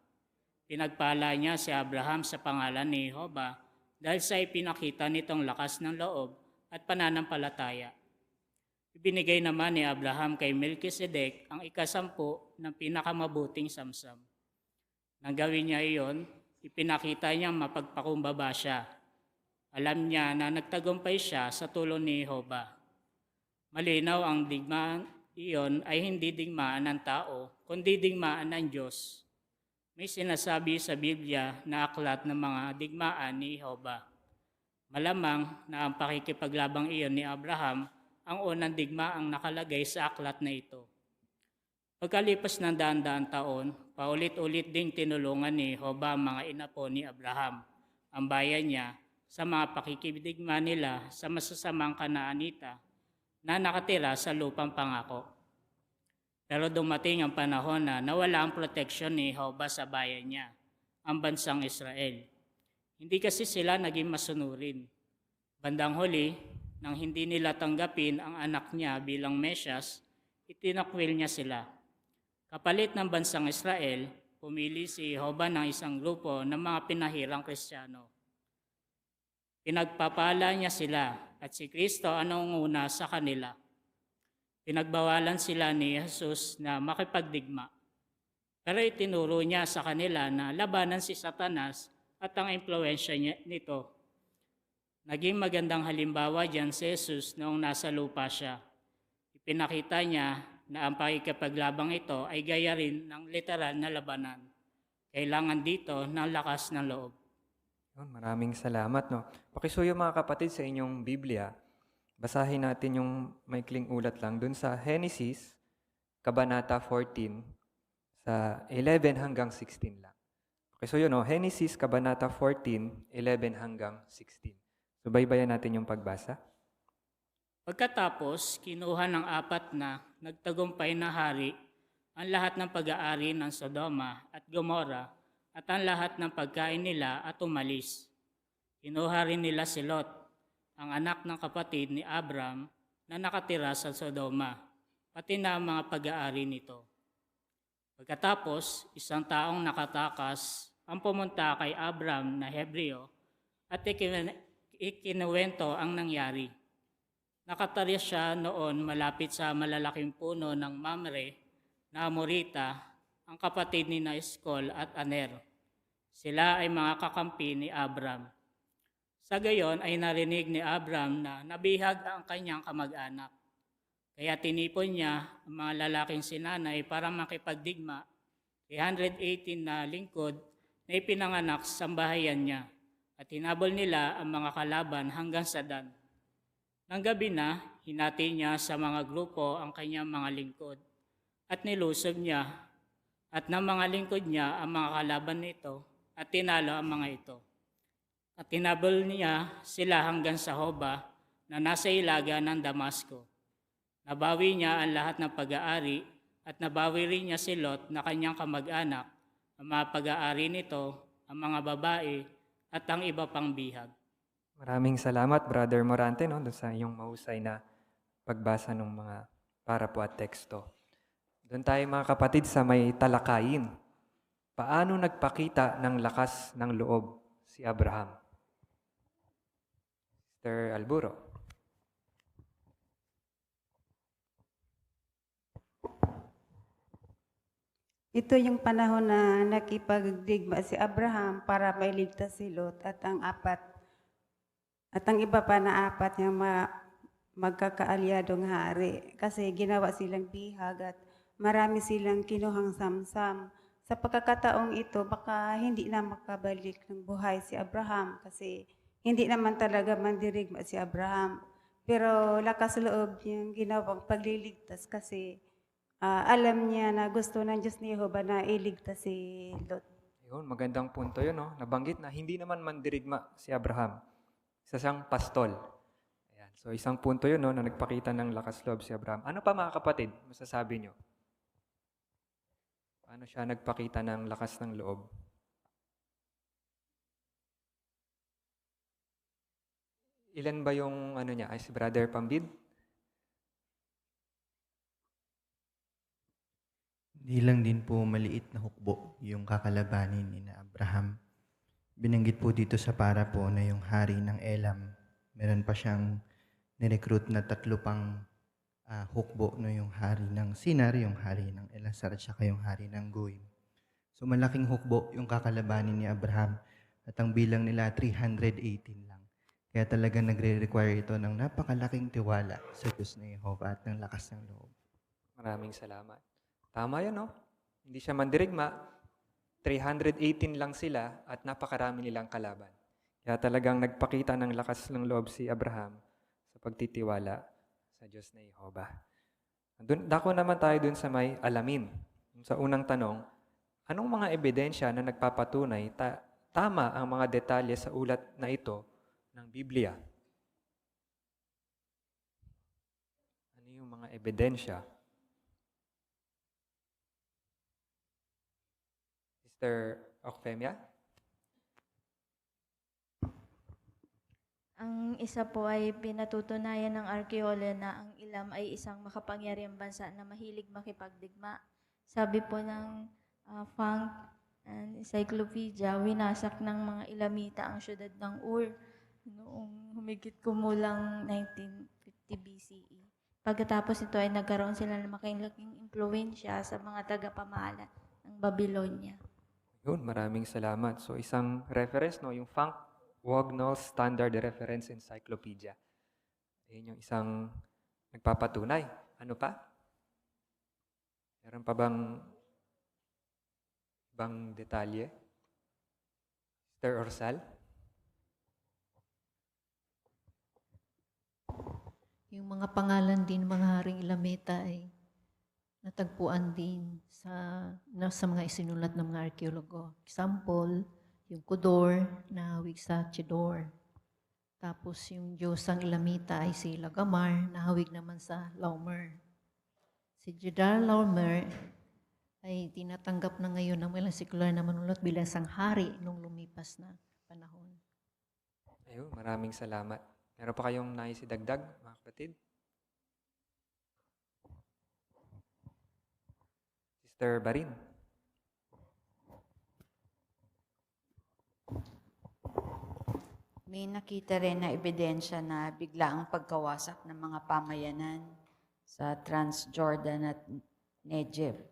Pinagpala niya si Abraham sa pangalan ni Jehovah dahil sa ipinakita nitong lakas ng loob at pananampalataya. Ibinigay naman ni Abraham kay Melkisedek ang 10 ng pinakamabuting samsam. Nang gawin niya iyon, ipinakita niyang mapagpakumbaba siya. Alam niya na nagtagumpay siya sa tulong ni Jehovah. Malinaw ang digmaan iyon ay hindi digmaan ng tao, kundi digmaan ng Diyos. May sinasabi sa Biblia na aklat ng mga digmaan ni Jehovah. Malamang na ang pakikipaglabang iyon ni Abraham ang unang digmaang nakalagay sa aklat na ito. Pagkalipas ng daan-daang taon, paulit-ulit ding tinulungan ni Jehovah ang mga inapo ni Abraham, ang bayan niya, sa mga pakikidigma nila sa masasamang Kanaanita na nakatira sa lupang pangako. Pero dumating ang panahon na nawala ang proteksyon ni Jehovah sa bayan niya, ang bansang Israel. Hindi kasi sila naging masunurin. Bandang huli, nang hindi nila tanggapin ang anak niya bilang Mesyas, itinakwil niya sila. Kapalit ng bansang Israel, pumili si Jehovah ng isang grupo ng mga pinahirang Kristiyano. Pinagpapala niya sila at si Kristo ang nangunguna sa kanila. Pinagbawalan sila ni Jesus na makipagdigma. Pero itinuro niya sa kanila na labanan si Satanas at ang impluwensya nito. Naging magandang halimbawa diyan si Jesus noong nasa lupa siya. Ipinakita niya na ang pakikipaglabang ito ay gaya rin ng literal na labanan. Kailangan dito ng lakas ng loob. Maraming salamat. No? Pakisuyo mga kapatid sa inyong Biblia. Basahin natin yung maikling ulat lang dun sa Genesis, Kabanata 14, sa 11 hanggang 16 lang. Pakisuyo, no? Genesis, Kabanata 14, 11 hanggang 16. Subaybayan natin yung pagbasa. Pagkatapos, kinuha ng 4 na nagtagumpay na hari ang lahat ng pag-aari ng Sodoma at Gomora at ang lahat ng pagkain nila at umalis. Kinuha rin nila si Lot, ang anak ng kapatid ni Abram na nakatira sa Sodoma, pati na ang mga pag-aari nito. Pagkatapos, isang taong nakatakas ang pumunta kay Abram na Hebreo at ikinuwento ang nangyari. Nakatira siya noon malapit sa malalaking puno ng Mamre na Amorita, ang kapatid ni Eskol at Aner. Sila ay mga kakampi ni Abram. Sa gayon ay narinig ni Abram na nabihag ang kanyang kamag-anak. Kaya tinipon niya ang mga lalaking sinanay para makipagdigma, 318 na lingkod na ipinanganak sa bahayan niya, at hinabol nila ang mga kalaban hanggang sa Dan. Nang gabi na, hinati niya sa mga grupo ang kanyang mga lingkod, at nilusob niya, at ng mga lingkod niya ang mga kalaban nito, at tinalo ang mga ito. At tinabol niya sila hanggang sa Hoba na nasa ilaga ng Damasco. Nabawi niya ang lahat ng pag-aari at nabawi rin niya si Lot na kanyang kamag-anak, ang mga pag-aari nito, ang mga babae at ang iba pang bihag. Maraming salamat, Brother Morante, no, doon sa iyong mahusay na pagbasa ng mga parapo at teksto. Doon tayo mga kapatid sa may talakayin. Paano nagpakita ng lakas ng loob si Abraham? Mr. Alburo. Ito yung panahon na nakipagdigma si Abraham para mailigtas si Lot at ang iba pa na apat yung magkakaalyadong hari. Kasi ginawa silang bihag at marami silang kinuhang samsam. Sa pagkakataong ito, baka hindi na makabalik ng buhay si Abraham kasi hindi naman talaga mandirigma si Abraham. Pero lakas loob niyang ginawang pagliligtas kasi alam niya na gusto ng Diyos ni Jehovah na iligtas si Lot. Yun, magandang punto yun. No? Nabanggit na hindi naman mandirigma si Abraham. Isa siyang pastol. Ayan. So isang punto yun no, na nagpakita ng lakas loob si Abraham. Ano pa mga kapatid, masasabi nyo? Paano siya nagpakita ng lakas ng loob? Ilan ba yung niya? Ay, si Brother Pambid? Hindi lang din po maliit na hukbo yung kakalabanin ni Abraham. Binanggit po dito sa para po na yung hari ng Elam. Meron pa siyang nirecruit na 3 pang hukbo, no, yung hari ng Sinar, yung hari ng Elasar, at saka yung hari ng Goim. So malaking hukbo yung kakalabanin ni Abraham at ang bilang nila 318 lang. Kaya talagang nagre-require ito ng napakalaking tiwala sa Diyos na Jehovah at ng lakas ng loob. Maraming salamat. Tama yan, no? Hindi siya mandirigma. 318 lang sila at napakarami nilang kalaban. Kaya talagang nagpakita ng lakas ng loob si Abraham sa pagtitiwala sa Diyos na Jehovah. Dako naman tayo dun sa may alamin. Sa unang tanong, anong mga ebidensya na nagpapatunay tama ang mga detalye sa ulat na ito ng Biblia? Ano yung mga ebidensya? Mr. Ocfemia? Ang isa po ay pinatutunayan ng arkeologo na ang Ilam ay isang makapangyarihang bansa na mahilig makipagdigma. Sabi po ng Funk and Encyclopedia, winasak ng mga Ilamita ang syudad ng Ur noong humigit kumulang 1950 BCE. Pagkatapos ito ay nagkaroon sila ng malaking impluwensya sa mga tagapamahala ng Babylonia. Yun, maraming salamat. So isang reference, no, yung Funk Wagnall's Standard Reference Encyclopedia. Ayun yung isang nagpapatunay. Ano pa? Meron pa bang ibang detalye? Mr. Orsal? Yung mga pangalan din mga haring Ilameta ay natagpuan din sa mga isinulat ng mga arkeologo. Example, yung Kudor na hawig sa Chidor. Tapos yung Diyosang Ilamita ay si Lagamar na hawig naman sa Laumer. Si Jedar Laumer ay tinatanggap na ngayon ng ilang sekular na manunod bilang isang hari nung lumipas na panahon. Ayun, maraming salamat. Meron pa kayong nais idagdag, mga kapatid? Sister Barin. May nakita rin na ebidensya na bigla ang pagkawasak ng mga pamayanan sa Transjordan at Negev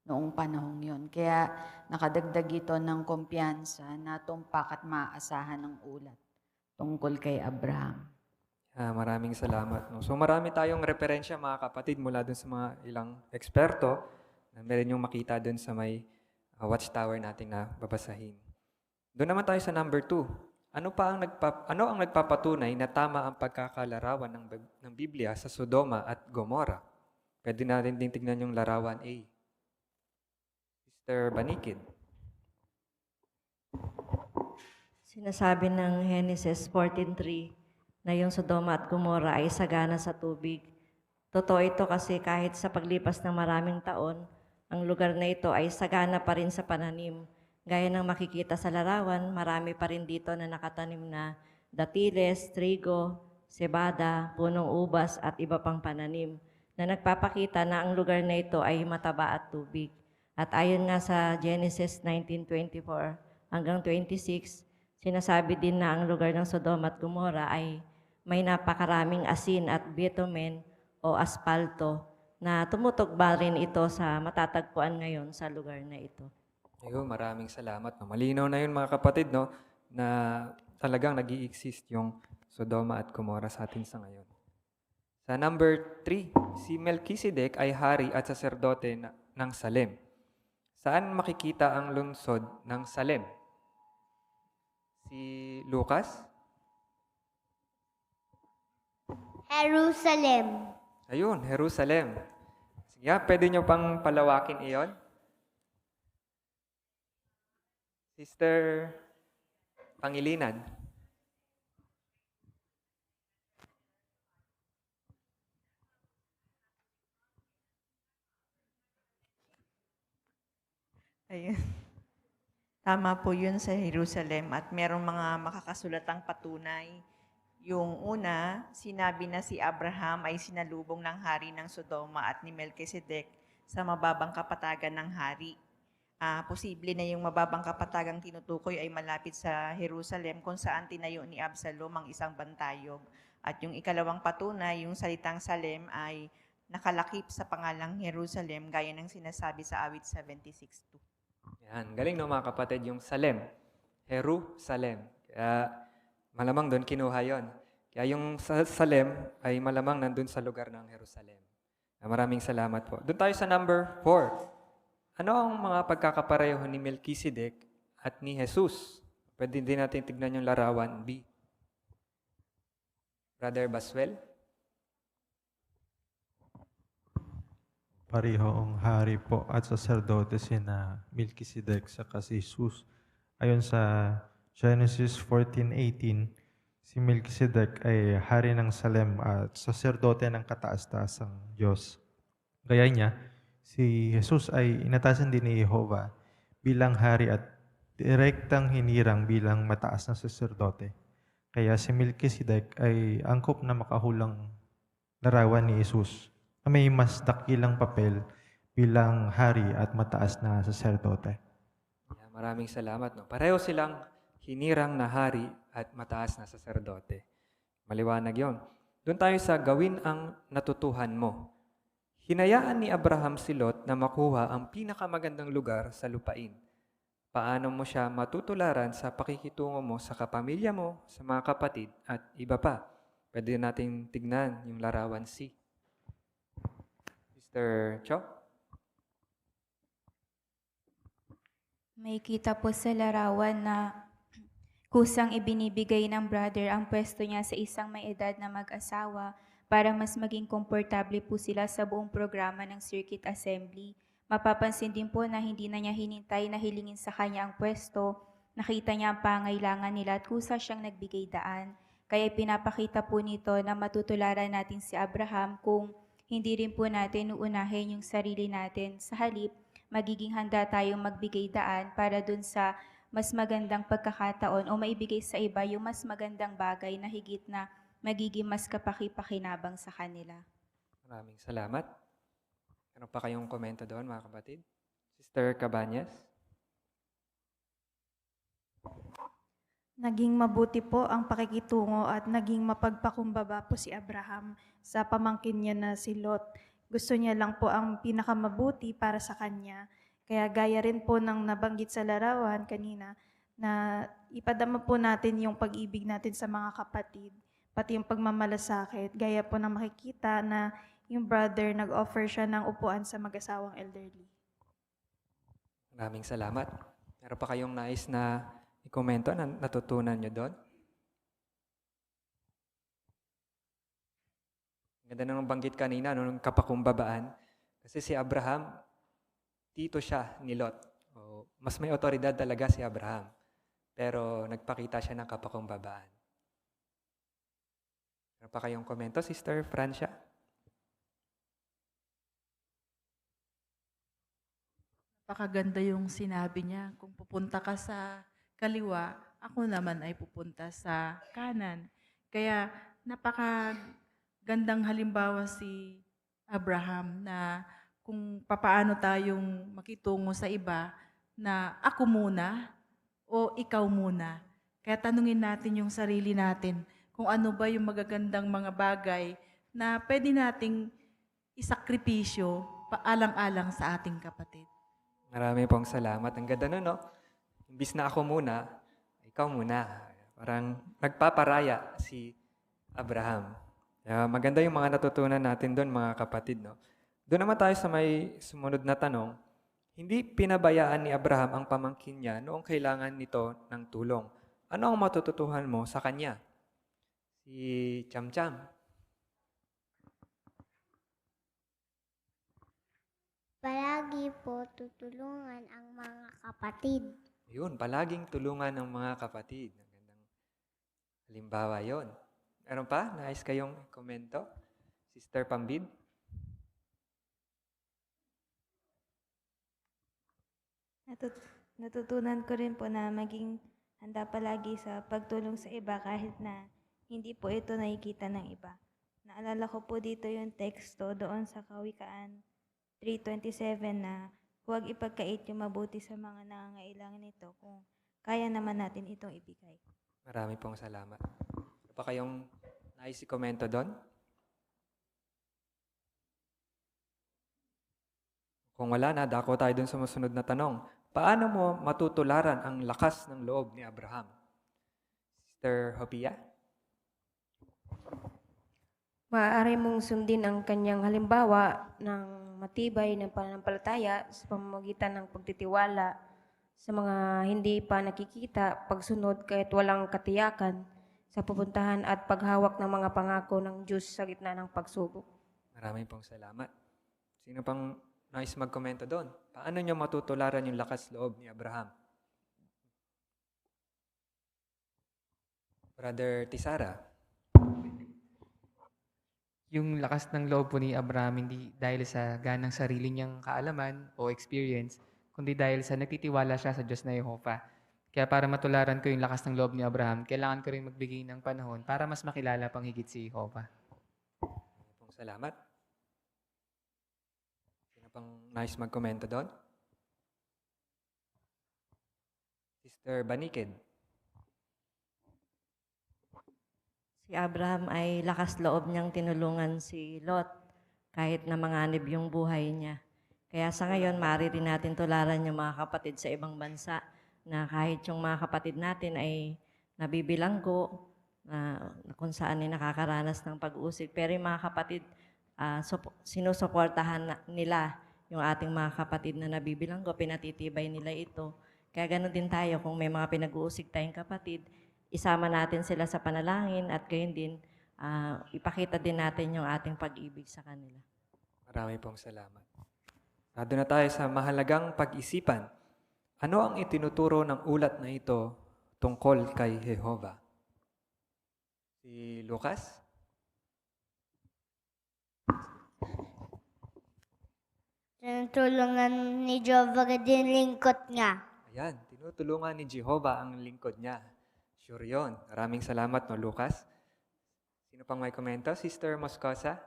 noong panahong yon. Kaya nakadagdag ito ng kumpiyansa na tumpak at maaasahan ng ulat tungkol kay Abraham. Maraming salamat. No? So marami tayong referensya, mga kapatid, mula dun sa mga ilang eksperto na meron yung makita dun sa may watchtower nating na babasahin. Doon naman tayo sa number 2. Ano ang nagpapatunay na tama ang pagkakalarawan ng Biblia sa Sodoma at Gomora? Pwede natin din tignan yung larawan A. Sister Banikid. Sinasabi ng Genesis 14:3 na yung Sodoma at Gomora ay sagana sa tubig. Totoo ito kasi kahit sa paglipas ng maraming taon, ang lugar na ito ay sagana pa rin sa pananim. Gaya ng makikita sa larawan, marami pa rin dito na nakatanim na datiles, trigo, cebada, punong ubas at iba pang pananim na nagpapakita na ang lugar na ito ay mataba at tubig. At ayon nga sa Genesis 19:24 hanggang 26, sinasabi din na ang lugar ng Sodoma at Gomora ay may napakaraming asin at bitumen o aspalto na tumutugba rin ito sa matatagpuan ngayon sa lugar na ito. Ayun, maraming salamat. No? Malinaw na yun, mga kapatid, no? Na talagang nag-i-exist yung Sodoma at Gomora sa atin sa ngayon. Sa number 3, si Melchizedek ay hari at saserdote ng Salem. Saan makikita ang lungsod ng Salem? Si Lucas? Jerusalem. Ayun, Jerusalem. Sige, pwede nyo pang palawakin iyon? Sister Pangilinan. Ayun. Tama po yun sa Jerusalem at merong mga makakasulatang patunay. Yung una, sinabi na si Abraham ay sinalubong ng hari ng Sodoma at ni Melchizedek sa mababang kapatagan ng hari. Posible na yung mababang kapatagang tinutukoy ay malapit sa Jerusalem kung saan tinayo ni Absalom ang isang bantayog. At yung ikalawang patunay, yung salitang Salem ay nakalakip sa pangalang Jerusalem gaya ng sinasabi sa awit 76:2. Yan, galing no mga kapatid, yung Salem. Jerusalem. Kaya malamang doon kinuha yon. Kaya yung Salem ay malamang nandun sa lugar ng Jerusalem. Maraming salamat po. Doon tayo sa number 4. Ano ang mga pagkakapareho ni Melchizedek at ni Jesus? Pwede din natin tignan yung larawan B. Brother Baswell? Parehong hari po at saserdote sina Melchizedek sa si Jesus. Ayon sa Genesis 14:18, si Melchizedek ay hari ng Salem at saserdote ng kataas-taasang Diyos. Gaya niya, si Jesus ay inatasan din ni Jehovah bilang hari at direktang hinirang bilang mataas na saserdote. Kaya si Melchizedek ay angkop na makahulang larawan ni Jesus na may mas dakilang papel bilang hari at mataas na saserdote. Maraming salamat. No? Pareho silang hinirang na hari at mataas na saserdote. Maliwanag yon. Doon tayo sa gawin ang natutuhan mo. Hinayaan ni Abraham si Lot na makuha ang pinakamagandang lugar sa lupain. Paano mo siya matutularan sa pakikitungo mo sa kapamilya mo, sa mga kapatid, at iba pa? Pwede natin tignan yung larawan C. Mr. Cho? May kita po sa larawan na kusang ibinibigay ng brother ang pwesto niya sa isang may edad na mag-asawa para mas maging komportable po sila sa buong programa ng circuit assembly. Mapapansin din po na hindi na niya hinintay na hilingin sa kanya ang pwesto. Nakita niya ang pangailangan nila at kusa siyang nagbigay daan. Kaya pinapakita po nito na matutularan natin si Abraham kung hindi rin po natin uunahin yung sarili natin. Sa halip, magiging handa tayong magbigay daan para dun sa mas magandang pagkakataon o maibigay sa iba yung mas magandang bagay na higit na magiging mas kapaki-pakinabang sa kanila. Maraming salamat. Meron pa kayong komento doon, mga kapatid? Sister Cabanyas? Naging mabuti po ang pakikitungo at naging mapagpakumbaba po si Abraham sa pamangkin niya na si Lot. Gusto niya lang po ang pinakamabuti para sa kanya. Kaya gaya rin po ng nabanggit sa larawan kanina na ipadama po natin yung pag-ibig natin sa mga kapatid, pati yung pagmamalasakit. Gaya po na makikita na yung brother nag-offer siya ng upuan sa mag-asawang elderly. Maraming salamat. Meron pa kayong nais na i-komento na natutunan nyo doon? Ganda nang banggit kanina, nung kapakumbabaan. Kasi si Abraham, tito siya ni Lot. Mas may otoridad talaga si Abraham. Pero nagpakita siya ng kapakumbabaan. Meron pa kayong komento, Sister Francia? Napakaganda yung sinabi niya. Kung pupunta ka sa kaliwa, ako naman ay pupunta sa kanan. Kaya napakagandang halimbawa si Abraham na kung papaano tayong makitungo sa iba na ako muna o ikaw muna. Kaya tanungin natin yung sarili natin kung ano ba yung magagandang mga bagay na pwede nating isakripisyo paalang-alang sa ating kapatid. Marami pong salamat. Ang ganda nun, no? Imbis na ako muna, ikaw muna. Parang nagpaparaya si Abraham. Kaya maganda yung mga natutunan natin doon, mga kapatid, no? Doon naman tayo sa may sumunod na tanong. Hindi pinabayaan ni Abraham ang pamangkin niya noong kailangan nito ng tulong. Ano ang matututuhan mo sa kanya? Si Cham-Cham. Palagi po tutulungan ang mga kapatid. Yun, palaging tulungan ng mga kapatid. Ang gandang halimbawa yon. Meron pa? Nais kayong komento? Sister Pambid? Natutunan ko rin po na maging handa palagi sa pagtulong sa iba kahit na hindi po ito nakikita ng iba. Naalala ko po dito yung teksto doon sa Kawikaan 3:27 na huwag ipagkait yung mabuti sa mga nangangailangan nito kung kaya naman natin itong ibigay. Marami pong salamat. Ano pa kayong nais i-komento doon? Kung wala na, dako tayo doon sa sumunod na tanong. Paano mo matutularan ang lakas ng loob ni Abraham? Sister Hopia? Maaari mong sundin ang kanyang halimbawa ng matibay na pananampalataya sa pamamagitan ng pagtitiwala sa mga hindi pa nakikita, pagsunod kahit walang katiyakan sa pupuntahan at paghawak ng mga pangako ng Diyos sa gitna ng pagsubok. Maraming pong salamat. Sino pang nais magkomento doon? Paano niyo matutularan yung lakas loob ni Abraham? Brother Tisara? Yung lakas ng loob po ni Abraham hindi dahil sa ganang sarili niyang kaalaman o experience, kundi dahil sa nagtitiwala siya sa Diyos na Yehova. Kaya para matularan ko yung lakas ng loob ni Abraham, kailangan ko rin magbigay ng panahon para mas makilala pang higit si Yehova. Salamat. Sino pang nais magkomento doon? Sister Banikid? Si Abraham ay lakas loob niyang tinulungan si Lot kahit na manganib yung buhay niya. Kaya sa ngayon, maaari rin natin tularan yung mga kapatid sa ibang bansa na kahit yung mga kapatid natin ay nabibilanggo, na kung saan ay nakakaranas ng pag-uusig. Pero yung mga kapatid, sinusuportahan nila yung ating mga kapatid na nabibilanggo, pinatitibay nila ito. Kaya ganoon din tayo, kung may mga pinag-uusig tayong kapatid, isama natin sila sa panalangin at gayon din, ipakita din natin yung ating pag-ibig sa kanila. Marami pong salamat. Nado na tayo sa mahalagang pag-isipan. Ano ang itinuturo ng ulat na ito tungkol kay Jehova? Si Lucas? Tinutulungan ni Jehovah din lingkod nga. Ayan, tinutulungan ni Jehovah ang lingkod niya. Sure yun. Maraming salamat, no, Lucas. Sino pang may komento? Sister Moscosa?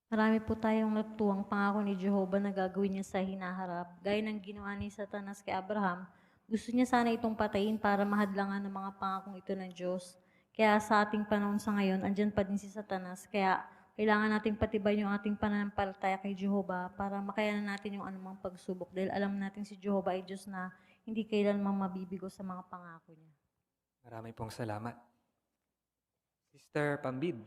Marami po tayong natutuwang pangako ni Jehovah na gagawin niya sa hinaharap. Gaya ng ginawa ni Satanas kay Abraham, gusto niya sana itong patayin para mahadlangan ng mga pangakong ito ng Diyos. Kaya sa ating panahon sa ngayon, andyan pa din si Satanas. Kaya kailangan nating patibay yung ating pananampalataya kay Jehovah para makayanan natin yung anumang pagsubok. Dahil alam natin si Jehovah ay Diyos na hindi kailanmang mabibigo sa mga pangako niya. Marami pong salamat. Sister Pambid?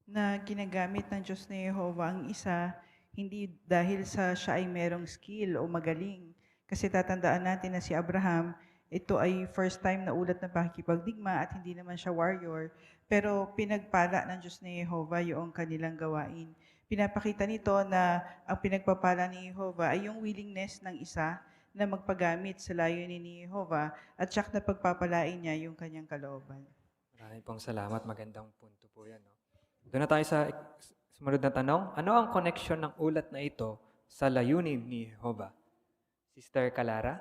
Na ginagamit ng Diyos na Jehovah ang isa, hindi dahil sa siya ay merong skill o magaling. Kasi tatandaan natin na si Abraham, ito ay first time na ulat ng pakikipagdigma at hindi naman siya warrior. Pero pinagpala ng Diyos na Jehovah yung kanilang gawain. Pinapakita nito na ang pinagpapala ni Jehovah ay yung willingness ng isa na magpagamit sa layunin ni Jehovah at siyak na pagpapalain niya yung kanyang kalooban. Marami pong salamat. Magandang punto po yan. No? Doon na tayo sa sumunod na tanong. Ano ang connection ng ulat na ito sa layunin ni Jehovah? Sister Calara?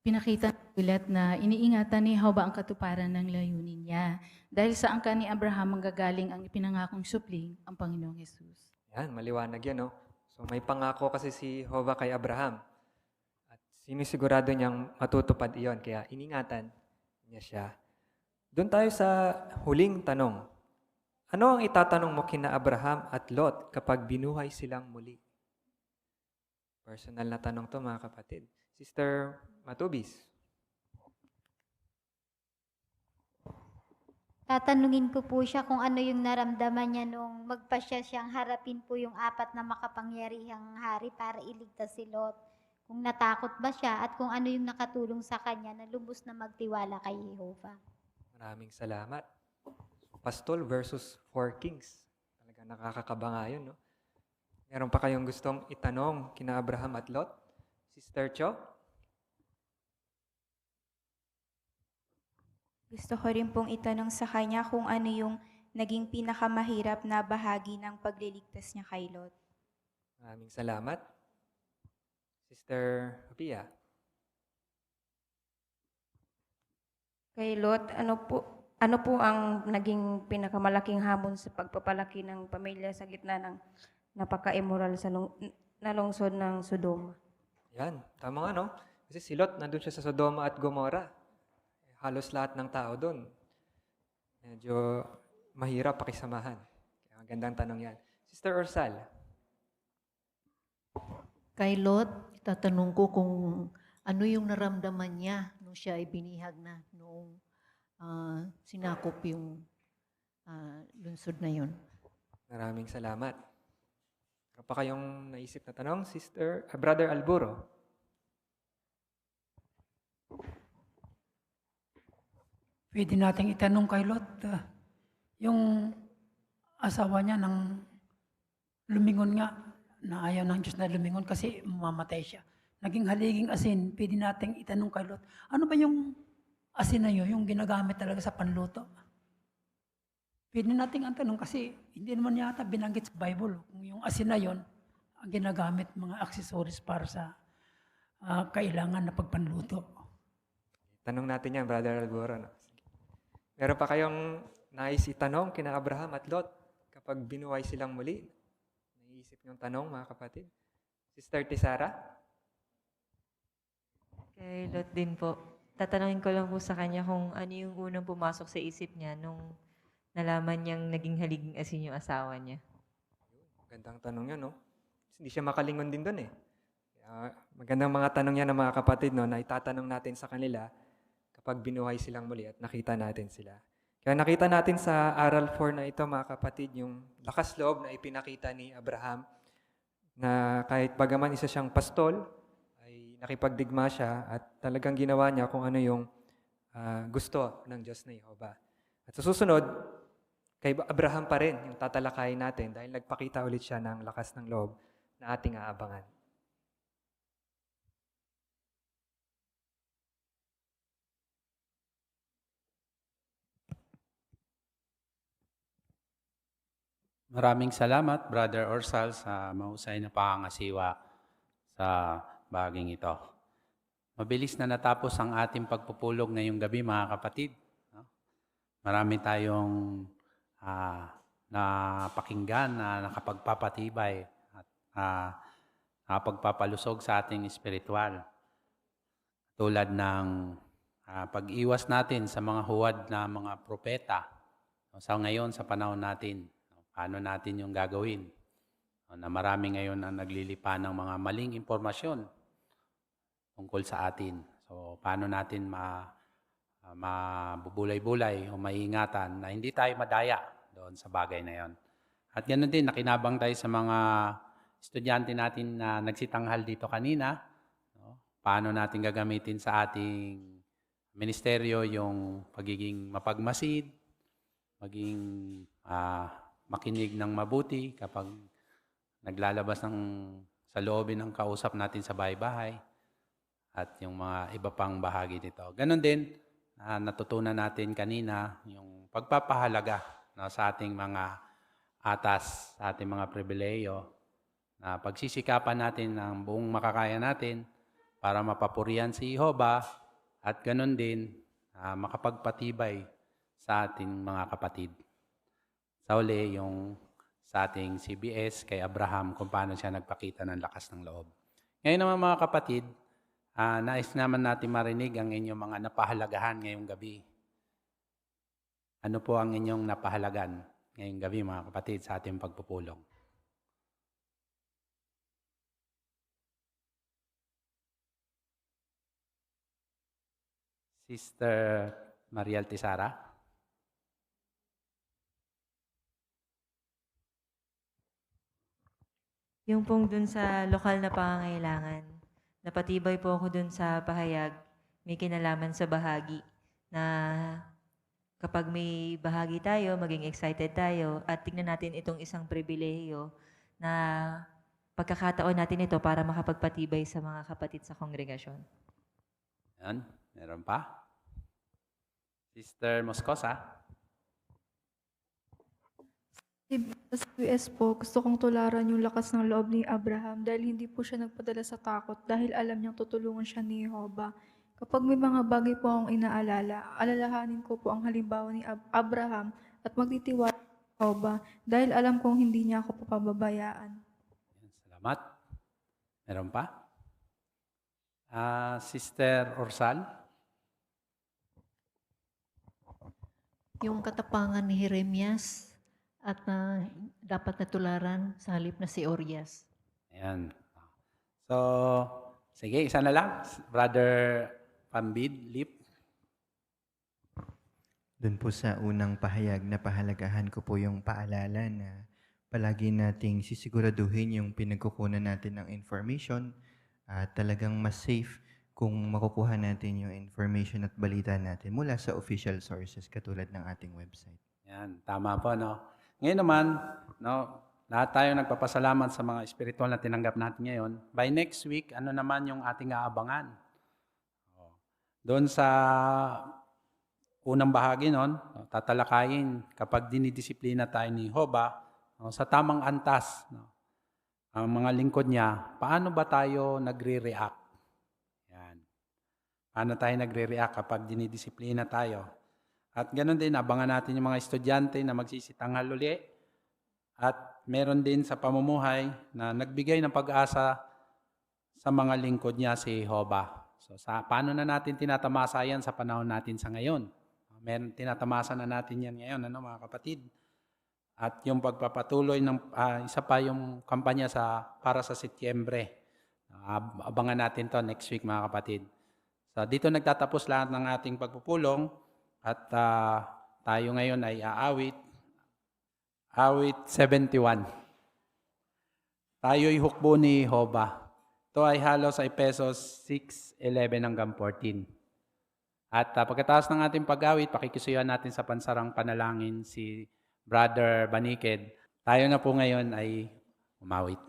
Pinakita ng ulat na iniingatan ni Jehovah ang katuparan ng layunin niya. Dahil sa angka ni Abraham manggagaling ang ipinangakong supling, ang Panginoong Jesus. Yan, maliwanag yan, no? So may pangako kasi si Jehovah kay Abraham. At sinisigurado niyang matutupad iyon, kaya iningatan niya siya. Doon tayo sa huling tanong. Ano ang itatanong mo kina Abraham at Lot kapag binuhay silang muli? Personal na tanong to, mga kapatid. Sister Matubis. Tatanungin ko po siya kung ano yung naramdaman niya nung magpasya siyang harapin po yung 4 na makapangyarihang hari para iligtas si Lot. Kung natakot ba siya at kung ano yung nakatulong sa kanya na lubos na magtiwala kay Jehovah. Maraming salamat. Pastol versus 4 kings. Talaga nakakakaba nga yun, no? Meron pa kayong gustong itanong kina Abraham at Lot? Sister Cho? Gusto ko rin pong itanong sa kanya kung ano yung naging pinakamahirap na bahagi ng pagliligtas niya kay Lot. Maraming salamat. Sister Pia? Kay Lot, ano po ang naging pinakamalaking hamon sa pagpapalaki ng pamilya sa gitna ng napaka-immoral na lungsod ng Sodoma? Yan, tama nga, no? Kasi si Lot, nandun siya sa Sodoma at Gomorrah. Halos lahat ng tao doon. Medyo mahirap pakisamahan. Kaya magandang tanong yan. Sister Ursal. Kay Lot, itatanong ko kung ano yung naramdaman niya nung siya ay binihag na, nung sinakop yung lungsod na yun. Maraming salamat. Meron pa kayong naisip na tanong? Brother Alburo. Pwede nating itanong kay Lot, yung asawa niya nang lumingon nga, na ayaw ng Diyos na lumingon kasi mamamatay siya. Naging haliging asin, pwede nating itanong kay Lot, ano ba yung asin na yun, yung ginagamit talaga sa panluto? Pwede nating ang tanong kasi hindi naman yata binanggit sa Bible kung yung asin na yun, ang ginagamit mga accessories para sa kailangan na pagpanluto. Tanong natin yan, Brother Alburo. No? Meron pa kayong nais itanong kina Abraham at Lot kapag binuhay silang muli? Naisip niyong tanong, mga kapatid? Sister Tisara? Kay Lot din po. Tatanungin ko lang po sa kanya kung ano yung unang pumasok sa isip niya nung nalaman niyang naging haliging asin yung asawa niya. Magandang tanong yan, no? Hindi siya makalingon din doon, eh. Magandang mga tanong yan ng mga kapatid, no, na itatanong natin sa kanila kapag binuhay silang muli at nakita natin sila. Kaya nakita natin sa Aral 4 na ito, mga kapatid, yung lakas loob na ipinakita ni Abraham na kahit bagaman isa siyang pastol, ay nakipagdigma siya at talagang ginawa niya kung ano yung gusto ng Diyos na Jehovah. At sa susunod, kay Abraham pa rin yung tatalakayin natin dahil nagpakita ulit siya ng lakas ng loob na ating aabangan. Maraming salamat, Brother Orsal, sa mahusay na pangangasiwa sa bahaging ito. Mabilis na natapos ang ating pagpupulog ngayong gabi, mga kapatid. Marami tayong napakinggan na nakapagpapatibay at nakapagpapalusog sa ating espiritual. Tulad ng pag-iwas natin sa mga huwad na mga propeta. Sa ngayon, sa panahon natin, paano natin yung gagawin? Na marami ngayon ang naglilipa ng mga maling impormasyon tungkol sa atin. So, paano natin mabubulay-bulay o maiingatan na hindi tayo madaya doon sa bagay na yon. At ganoon din, nakinabang tayo sa mga estudyante natin na nagsitanghal dito kanina. Paano natin gagamitin sa ating ministeryo yung pagiging mapagmasid, maging makinig ng mabuti kapag naglalabas sa loobin ng kausap natin sa bahay-bahay at yung mga iba pang bahagi nito. Ganon din, natutunan natin kanina yung pagpapahalaga sa ating mga atas, sa ating mga pribileyo, na pagsisikapan natin ng buong makakaya natin para mapapurihan si Jehovah at ganon din makapagpatibay sa ating mga kapatid. Sa uli, yung sa ating CBS kay Abraham kung paano siya nagpakita ng lakas ng loob. Ngayon naman mga kapatid, nais naman natin marinig ang inyong mga napahalagahan ngayong gabi. Ano po ang inyong napahalagan ngayong gabi mga kapatid sa ating pagpupulong? Sister Mariel Tisara? Yung pong dun sa lokal na pangangailangan, napatibay po ako dun sa pahayag, may kinalaman sa bahagi, na kapag may bahagi tayo, maging excited tayo, at tignan natin itong isang pribilehiyo na pagkakataon natin ito para makapagpatibay sa mga kapatid sa kongregasyon. Yan, meron pa? Sister Moscosa? Sa US po, gusto kong tularan yung lakas ng loob ni Abraham dahil hindi po siya nagpadala sa takot dahil alam niyang tutulungan siya ni Jehovah. Kapag may mga bagay po akong inaalala, alalahanin ko po ang halimbawa ni Abraham at magtitiwala sa Jehovah dahil alam kong hindi niya ako papabayaan. Salamat. Meron pa? Sister Orsal? Yung katapangan ni Jeremias at dapat natularan sa halip na si Urias. Ayan. So, sige, isa na lang. Brother Pambid, Lip. Doon po sa unang pahayag na pahalagahan ko po yung paalala na palagi nating sisiguraduhin yung pinagkukunan natin ng information at talagang mas safe kung makukuha natin yung information at balita natin mula sa official sources katulad ng ating website. Yan, tama po, no? Ngayon naman, no, lahat tayo nagpapasalamat sa mga spiritual na tinanggap natin ngayon. By next week, ano naman yung ating aabangan? Doon sa unang bahagi nun, tatalakayin kapag dinidisiplina tayo ni Jehovah, sa tamang antas, ang mga lingkod niya, paano ba tayo nagre-react? Yan. Paano tayo nagre-react kapag dinidisiplina tayo? At ganoon din, abangan natin yung mga estudyante na magsisitanghal uli. At meron din sa pamumuhay na nagbigay ng pag-asa sa mga lingkod niya si Jehovah. So, paano na natin tinatamasa yan sa panahon natin sa ngayon? Tinatamasa na natin yan ngayon, mga kapatid. At yung pagpapatuloy ng isa pa yung kampanya para sa Setyembre. Abangan natin to next week, mga kapatid. So, dito nagtatapos lahat ng ating pagpupulong. At tayo ngayon ay aawit 71. Tayo'y hukbo ni Jehovah. Ito ay halo sa Efesos 6:11 hanggang 14. At pagkatapos ng ating pag-awit, pakikisuyan natin sa pansarang panalangin si Brother Baniked. Tayo na po ngayon ay umawit.